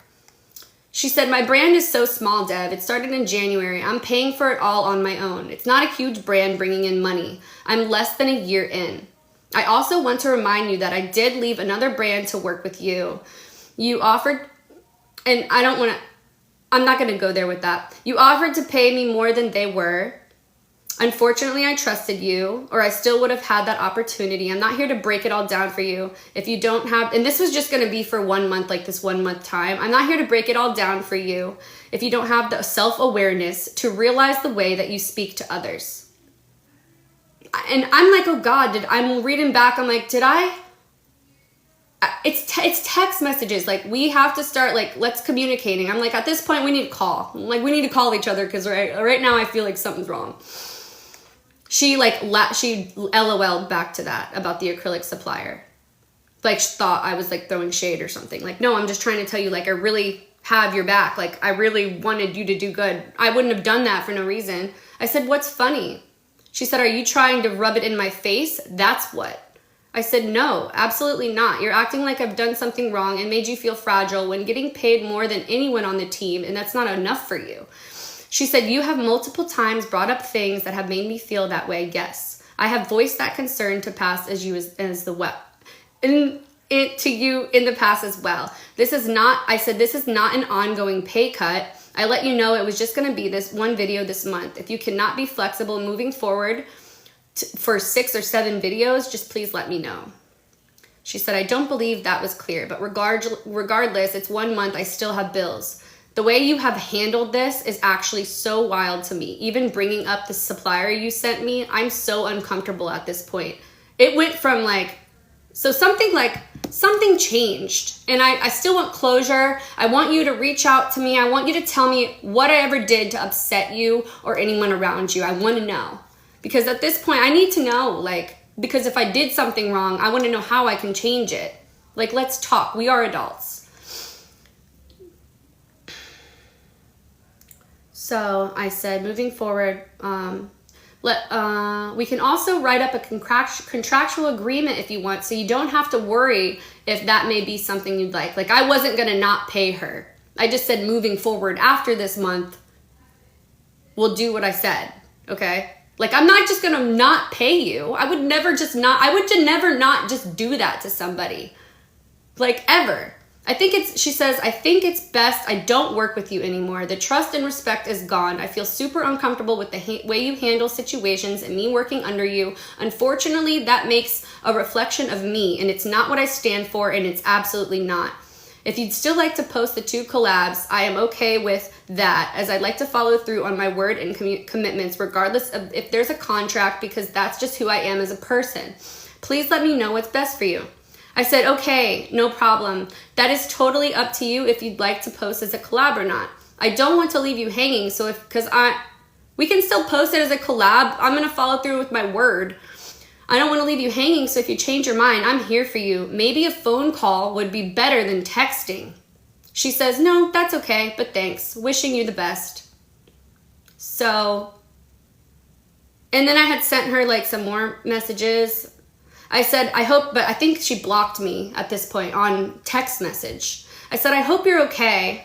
She said, my brand is so small, Deb. It started in January. I'm paying for it all on my own. It's not a huge brand bringing in money. I'm less than a year in. I also want to remind you that I did leave another brand to work with you. You offered, and I'm not going to go there with that. You offered to pay me more than they were. Unfortunately, I trusted you, or I still would have had that opportunity. I'm not here to break it all down for you. If you don't have, and this was just going to be for 1 month, like this 1 month time. I'm not here to break it all down for you if you don't have the self-awareness to realize the way that you speak to others. And I'm like, oh God, I'm reading back. I'm like, did I? It's text messages. Like, we have to start, like, let's communicating. I'm like, at this point, we need to call. Like, we need to call each other because right now I feel like something's wrong. She she LOL'd back to that about the acrylic supplier. Like, she thought I was like throwing shade or something. Like, no, I'm just trying to tell you, like, I really have your back. Like, I really wanted you to do good. I wouldn't have done that for no reason. I said, what's funny? She said, are you trying to rub it in my face? That's what. I said, no, absolutely not. You're acting like I've done something wrong and made you feel fragile when getting paid more than anyone on the team, and that's not enough for you. She said, you have multiple times brought up things that have made me feel that way. Yes, I have voiced that concern to pass as you as the well. And it to you in the past as well. This is not an ongoing pay cut. I let you know it was just going to be this one video this month. If you cannot be flexible moving forward for 6 or 7 videos, just please let me know. She said, I don't believe that was clear, but regardless, it's 1 month. I still have bills. The way you have handled this is actually so wild to me. Even bringing up the supplier you sent me, I'm so uncomfortable at this point. It went from something changed, and I still want closure. I want you to reach out to me. I want you to tell me what I ever did to upset you or anyone around you. I want to know, because at this point I need to know, because if I did something wrong, I want to know how I can change it. Let's talk. We are adults. So I said, moving forward, we can also write up a contractual agreement if you want, so you don't have to worry if that may be something you'd like. I wasn't going to not pay her. I just said moving forward after this month, we'll do what I said, okay? I'm not just going to not pay you. I would never not just do that to somebody. Ever. She says, I think it's best I don't work with you anymore. The trust and respect is gone. I feel super uncomfortable with the way you handle situations and me working under you. Unfortunately, that makes a reflection of me, and it's not what I stand for, and it's absolutely not. If you'd still like to post the 2 collabs, I am okay with that, as I'd like to follow through on my word and commitments, regardless of if there's a contract, because that's just who I am as a person. Please let me know what's best for you. I said, okay, no problem. That is totally up to you if you'd like to post as a collab or not. I don't want to leave you hanging, so we can still post it as a collab. I'm going to follow through with my word. I don't want to leave you hanging, so if you change your mind, I'm here for you. Maybe a phone call would be better than texting. She says, no, that's okay, but thanks. Wishing you the best. So, and then I had sent her some more messages. I said, I hope, but I think she blocked me at this point on text message. I said, I hope you're okay.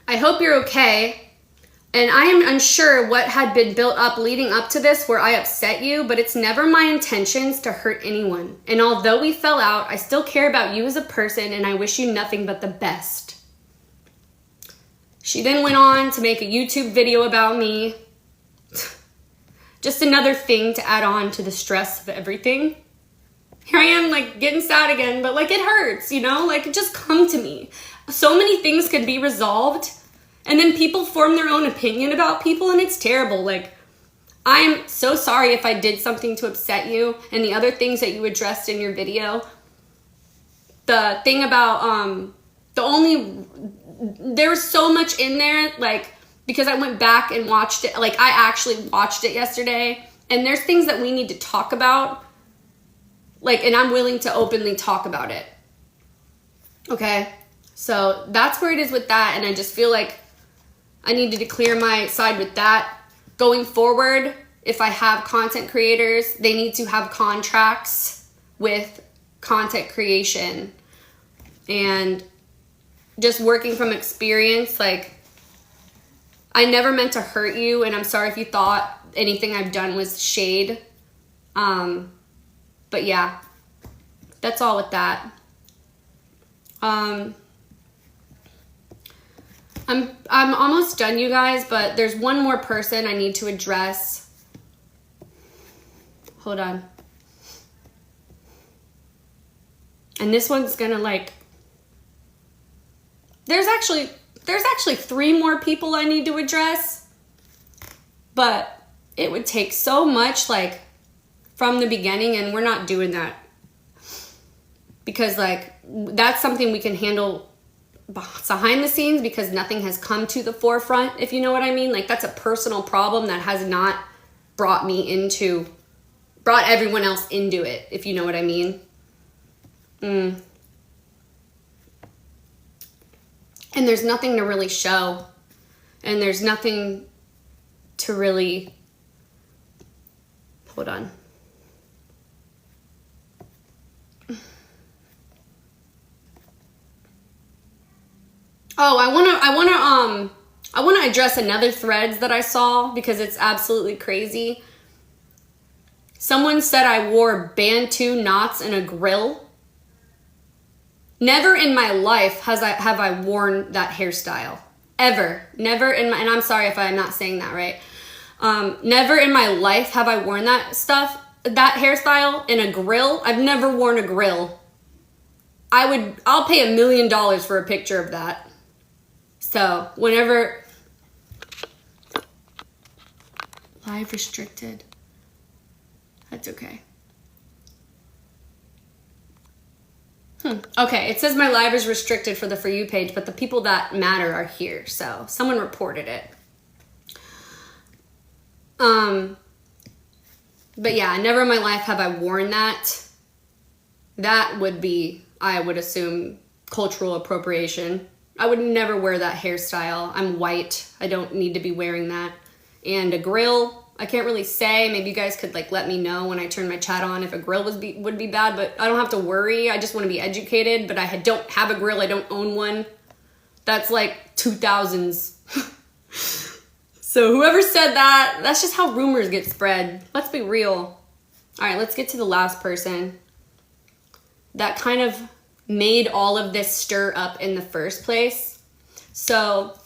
I hope you're okay. And I am unsure what had been built up leading up to this where I upset you, but it's never my intentions to hurt anyone. And although we fell out, I still care about you as a person, and I wish you nothing but the best. She then went on to make a YouTube video about me. Just another thing to add on to the stress of everything. Here I am, getting sad again, but, it hurts, just come to me. So many things could be resolved, and then people form their own opinion about people, and it's terrible. I'm so sorry if I did something to upset you, and the other things that you addressed in your video. The thing about, there was so much in there, because I went back and watched it. I actually watched it yesterday, and there's things that we need to talk about. And I'm willing to openly talk about it. Okay? So that's where it is with that, and I just feel like I needed to clear my side with that. Going forward, if I have content creators, they need to have contracts with content creation. And just working from experience, I never meant to hurt you, and I'm sorry if you thought anything I've done was shade. But yeah, that's all with that. I'm almost done, you guys, but there's one more person I need to address. Hold on. And this one's gonna there's actually 3 more people I need to address, but it would take so much from the beginning, and we're not doing that, because that's something we can handle behind the scenes, because nothing has come to the forefront, if you know what I mean. That's a personal problem that has not brought everyone else into it, if you know what I mean. And there's nothing to really show. And there's nothing to really... Hold on. Oh, I wanna I want to address another threads that I saw because it's absolutely crazy. Someone said I wore Bantu knots in a grill. Never in my life have I worn that hairstyle. Ever. Never in my, and I'm sorry if I'm not saying that right. Never in my life have I worn that hairstyle in a grill. I've never worn a grill. I'll pay $1 million for a picture of that. So, whenever... Live restricted. That's okay. Okay, it says my live is restricted for the For You page, but the people that matter are here. So, someone reported it. But yeah, never in my life have I worn that. That would be, I would assume, cultural appropriation. I would never wear that hairstyle. I'm white. I don't need to be wearing that. And a grill, I can't really say. Maybe you guys could like let me know when I turn my chat on if a grill would be bad, but I don't have to worry. I just want to be educated, but I don't have a grill. I don't own one. That's like 2000s. So whoever said that, that's just how rumors get spread. Let's be real. All right, let's get to the last person that kind of made all of this stir up in the first place. So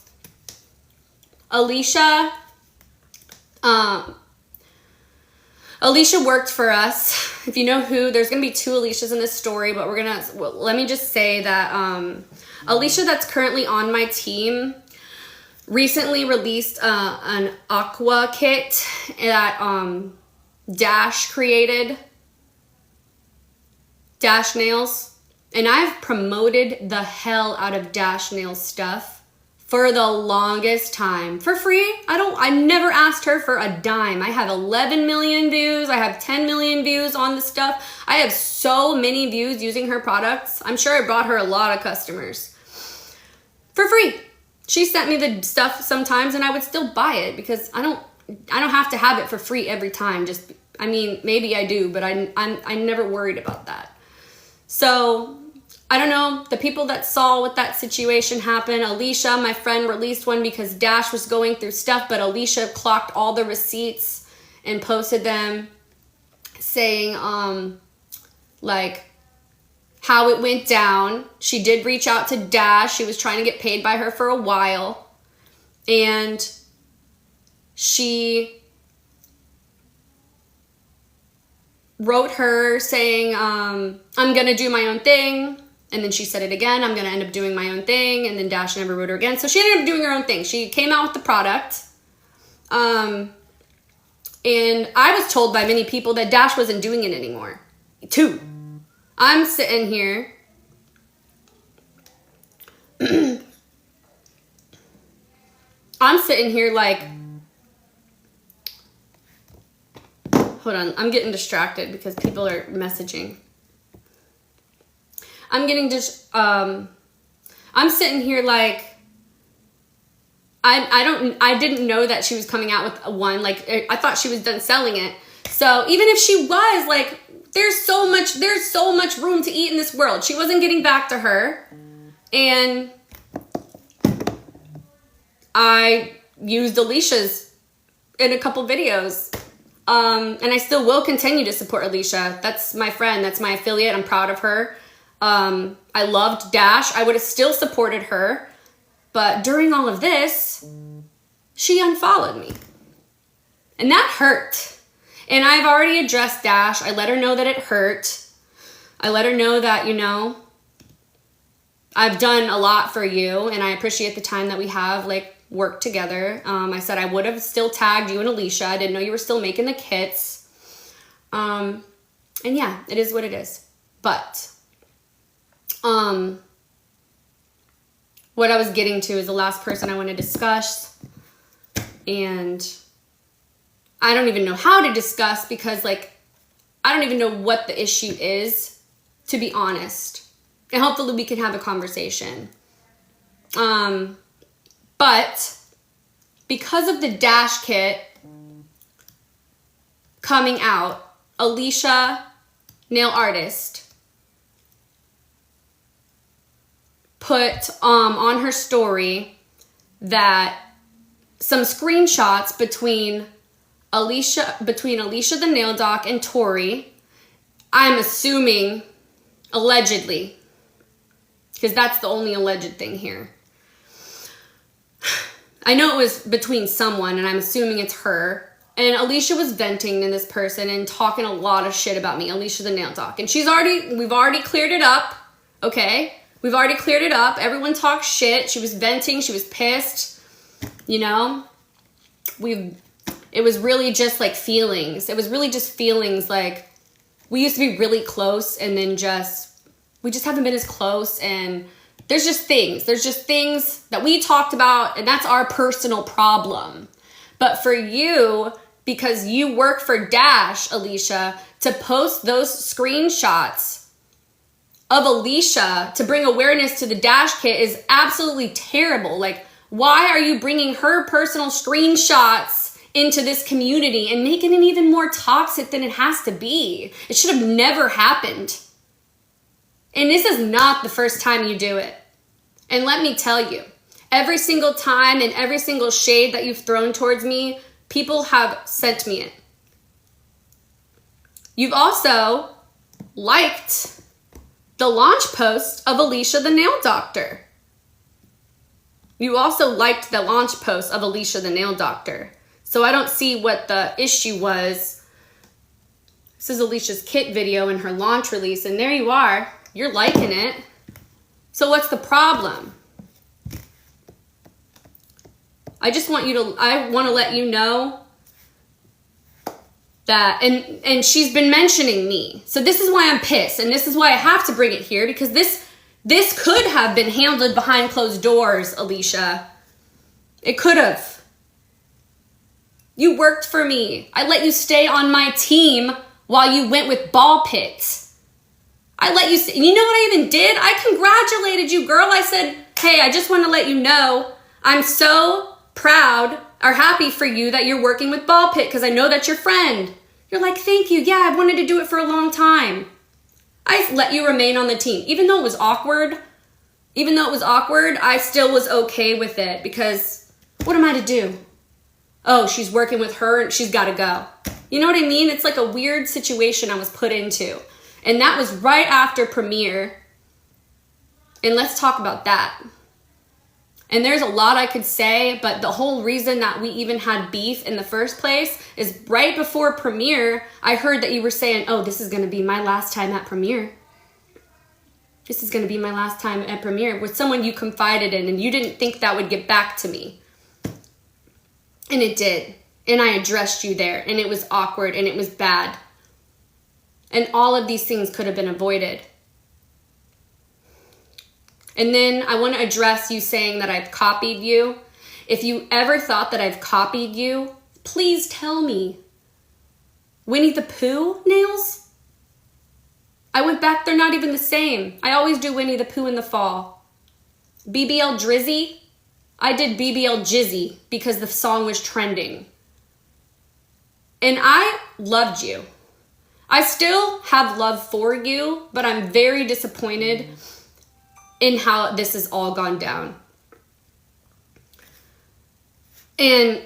Alicia worked for us. If you know who, there's gonna be 2 Alicias in this story, but let me just say that Alicia that's currently on my team recently released an aqua kit that Dash created. Dash Nails. And I've promoted the hell out of Dash Nails stuff for the longest time. For free. I never asked her for a dime. I have 11 million views. I have 10 million views on the stuff. I have so many views using her products. I'm sure I brought her a lot of customers. For free. She sent me the stuff sometimes and I would still buy it because I don't have to have it for free every time. Maybe I do, but I never worried about that. So, I don't know, the people that saw what that situation happened, Alicia, my friend, released one because Dash was going through stuff, but Alicia clocked all the receipts and posted them saying, how it went down. She did reach out to Dash. She was trying to get paid by her for a while. And she wrote her saying, I'm going to do my own thing. And then she said it again, I'm going to end up doing my own thing. And then Dash never wrote her again. So she ended up doing her own thing. She came out with the product. And I was told by many people that Dash wasn't doing it anymore. Too. I'm sitting here. I'm sitting here like, hold on, I'm getting distracted because people are messaging. I'm sitting here like, I didn't know that she was coming out with one. Like, I thought she was done selling it. So even if she was, like, there's so much room to eat in this world. She wasn't getting back to her. And I used Alicia's in a couple videos. And I still will continue to support Alicia. That's my friend. That's my affiliate. I'm proud of her. I loved Dash. I would have still supported her. But during all of this, she unfollowed me. And that hurt. And I've already addressed Dash. I let her know that it hurt. I let her know that, I've done a lot for you. And I appreciate the time that we have, worked together. I said I would have still tagged you and Alicia. I didn't know you were still making the kits. And yeah, it is what it is. But what I was getting to is the last person I want to discuss. And I don't even know how to discuss because, I don't even know what the issue is, to be honest. And hopefully we can have a conversation. But because of the Dash kit coming out, Alicia, nail artist, put on her story that some screenshots between Alicia the nail doc and Tori. I'm assuming allegedly, because that's the only alleged thing here. I know it was between someone, and I'm assuming it's her. And Alicia was venting to this person and talking a lot of shit about me, Alicia the nail doc. And we've already cleared it up, okay? We've already cleared it up. Everyone talks shit. She was venting. She was pissed. You know? It was really just like feelings. It was really just feelings. Like, we used to be really close, and then we just haven't been as close. And there's just things that we talked about, and that's our personal problem. But for you, because you work for Dash, Alicia, to post those screenshots of Alicia to bring awareness to the Dash kit is absolutely terrible. Like, why are you bringing her personal screenshots into this community and making it even more toxic than it has to be? It should have never happened. And this is not the first time you do it. And let me tell you, every single time and every single shade that you've thrown towards me, people have sent me it. You've also liked the launch post of Alicia the nail doctor. You also liked the launch post of Alicia the nail doctor. So I don't see what the issue was. This is Alicia's kit video and her launch release, and there you are. You're liking it. So what's the problem? I want to let you know that, and she's been mentioning me. So this is why I'm pissed, and this is why I have to bring it here, because this could have been handled behind closed doors, Alicia. It could have. You worked for me. I let you stay on my team while you went with ball pits. I let you stay. You know what I even did? I congratulated you, girl. I said, hey, I just want to let you know I'm so proud or happy for you that you're working with ball pit, because I know that's your friend. You're like, thank you. Yeah, I've wanted to do it for a long time. I let you remain on the team. Even though it was awkward, I still was okay with it, because what am I to do? Oh, she's working with her and she's got to go. You know what I mean? It's like a weird situation I was put into. And that was right after premiere. And let's talk about that. And there's a lot I could say, but the whole reason that we even had beef in the first place is right before premiere, I heard that you were saying, oh, this is going to be my last time at premiere. This is going to be my last time at premiere with someone you confided in, and you didn't think that would get back to me. And it did. And I addressed you there, and it was awkward, and it was bad. And all of these things could have been avoided. And then I want to address you saying that I've copied you. If you ever thought that I've copied you, please tell me. Winnie the Pooh nails? I went back, they're not even the same. I always do Winnie the Pooh in the fall. BBL Drizzy? I did BBL Jizzy because the song was trending. And I loved you. I still have love for you, but I'm very disappointed in how this has all gone down. And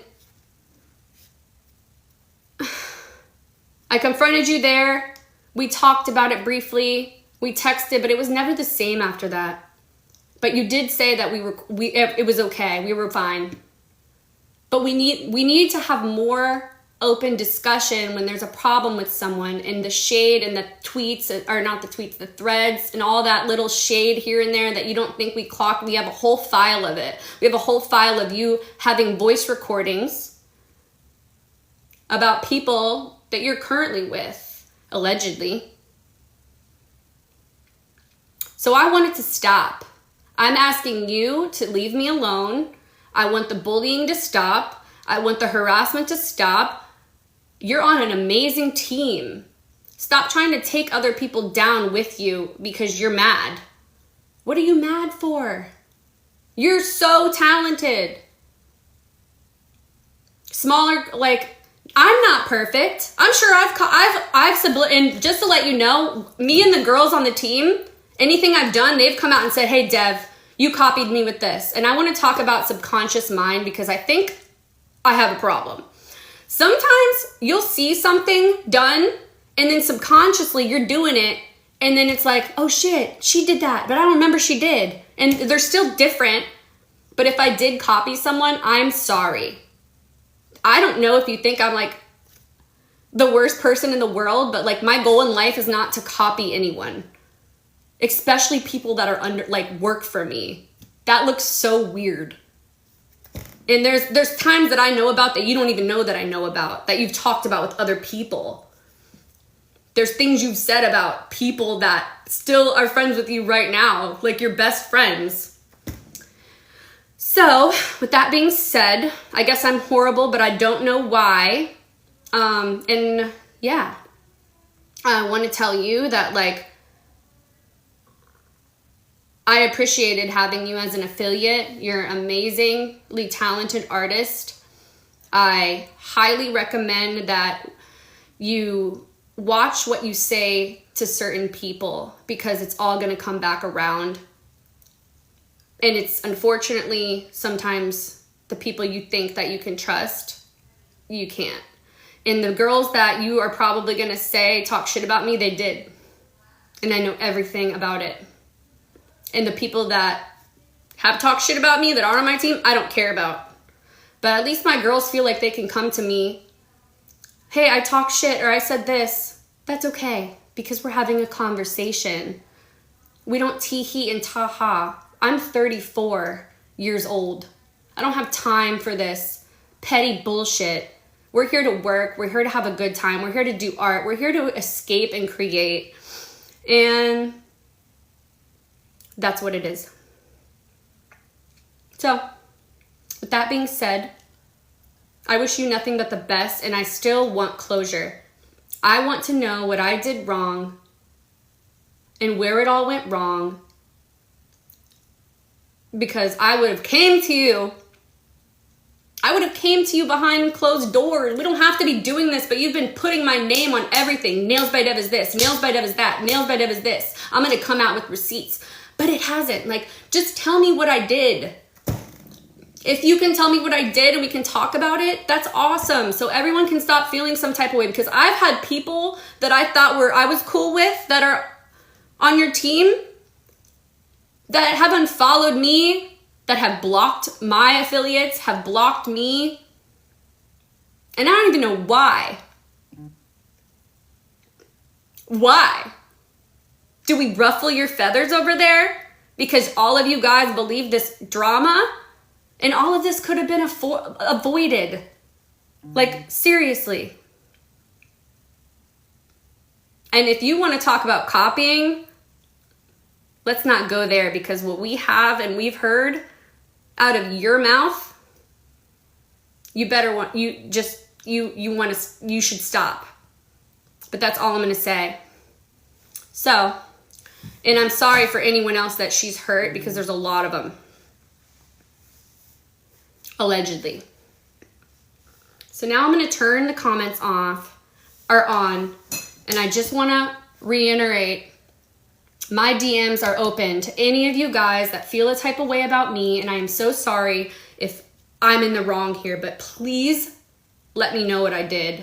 I confronted you there. We talked about it briefly. We texted, but it was never the same after that. But you did say that it was okay. We were fine. But we need to have more open discussion when there's a problem with someone, and the shade and the tweets, or not the tweets, the threads and all that little shade here and there that you don't think we clocked. We have a whole file of it. We have a whole file of you having voice recordings about people that you're currently with, allegedly. So I want it to stop. I'm asking you to leave me alone. I want the bullying to stop. I want the harassment to stop. You're on an amazing team. Stop trying to take other people down with you because you're mad. What are you mad for? You're so talented. Smaller, like, I'm not perfect. I'm sure and just to let you know, me and the girls on the team, anything I've done, they've come out and said, hey, Dev, you copied me with this. And I want to talk about subconscious mind, because I think I have a problem. Sometimes you'll see something done and then subconsciously you're doing it and then it's like, oh shit, she did that, but I don't remember she did. And they're still different, but if I did copy someone, I'm sorry. I don't know if you think I'm like the worst person in the world, but like my goal in life is not to copy anyone, especially people that are under, like, work for me. That looks so weird. And there's times that I know about that you don't even know that I know about, that you've talked about with other people. There's things you've said about people that still are friends with you right now, like your best friends. So, with that being said, I guess I'm horrible, but I don't know why. And yeah, I want to tell you that, like, I appreciated having you as an affiliate. You're an amazingly talented artist. I highly recommend that you watch what you say to certain people because it's all going to come back around. And it's unfortunately sometimes the people you think that you can trust, you can't. And the girls that you are probably going to say talk shit about me, they did. And I know everything about it. And the people that have talked shit about me that aren't on my team, I don't care about. But at least my girls feel like they can come to me. Hey, I talked shit or I said this. That's okay because we're having a conversation. We don't tee-hee and ta-ha. I'm 34 years old. I don't have time for this petty bullshit. We're here to work. We're here to have a good time. We're here to do art. We're here to escape and create. And that's what it is. So, with that being said, I wish you nothing but the best, and I still want closure. I want to know what I did wrong and where it all went wrong, because I would have came to you. I would have came to you behind closed doors. We don't have to be doing this, but you've been putting my name on everything. Nails by Dev is this. Nails by Dev is that. Nails by Dev is this. I'm going to come out with receipts. But it hasn't. Like, just tell me what I did. If you can tell me what I did and we can talk about it, that's awesome. So everyone can stop feeling some type of way, because I've had people that I thought I was cool with that are on your team that have unfollowed me, that have blocked my affiliates, have blocked me. And I don't even know why. Why? Do we ruffle your feathers over there? Because all of you guys believe this drama? And all of this could have been avoided. Like, seriously. And if you want to talk about copying, let's not go there, because what we have and we've heard out of your mouth, you should stop. But that's all I'm going to say. So, and I'm sorry for anyone else that she's hurt, because there's a lot of them. Allegedly. So now I'm going to turn the comments on, and I just want to reiterate, my DMs are open to any of you guys that feel a type of way about me, and I am so sorry if I'm in the wrong here, but please let me know what I did.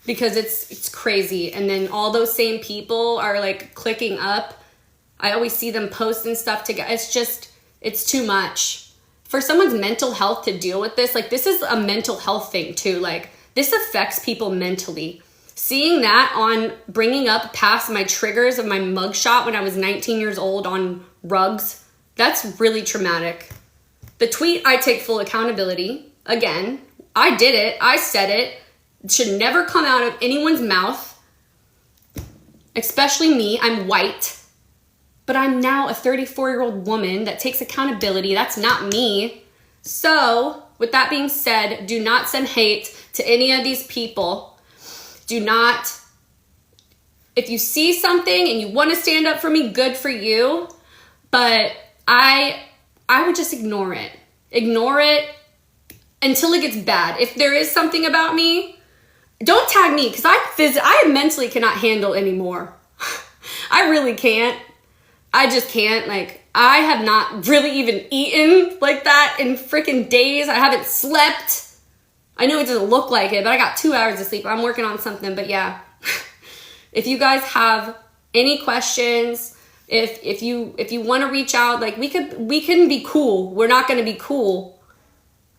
Because it's crazy. And then all those same people are like clicking up. I always see them posting stuff together. It's too much. For someone's mental health to deal with this, like, this is a mental health thing too. Like, this affects people mentally. Seeing that on bringing up past my triggers of my mugshot when I was 19 years old on rugs, that's really traumatic. The tweet, I take full accountability. Again, I did it. I said it. It should never come out of anyone's mouth, especially me. I'm white, but I'm now a 34-year-old woman that takes accountability. That's not me. So, with that being said, do not send hate to any of these people. Do not. If you see something and you want to stand up for me, good for you. But I would just ignore it. Ignore it until it gets bad. If there is something about me, don't tag me, because I mentally cannot handle anymore. I really can't. I just can't. Like, I have not really even eaten like that in freaking days. I haven't slept. I know it doesn't look like it, but I got 2 hours of sleep. I'm working on something, but yeah. If you guys have any questions, if you want to reach out, like we can be cool. We're not going to be cool,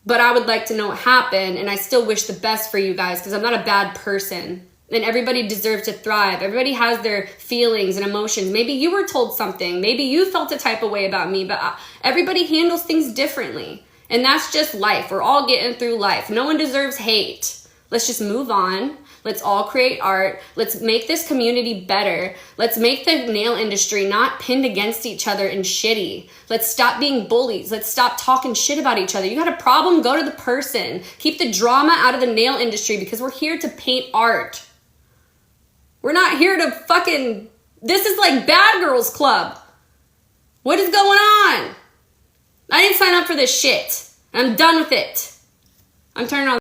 but I would like to know what happened, and I still wish the best for you guys because I'm not a bad person. And everybody deserves to thrive. Everybody has their feelings and emotions. Maybe you were told something. Maybe you felt a type of way about me, but everybody handles things differently. And that's just life. We're all getting through life. No one deserves hate. Let's just move on. Let's all create art. Let's make this community better. Let's make the nail industry not pinned against each other and shitty. Let's stop being bullies. Let's stop talking shit about each other. You got a problem? Go to the person. Keep the drama out of the nail industry because we're here to paint art. We're not here to fucking... This is like Bad Girls Club. What is going on? I didn't sign up for this shit. I'm done with it. I'm turning on...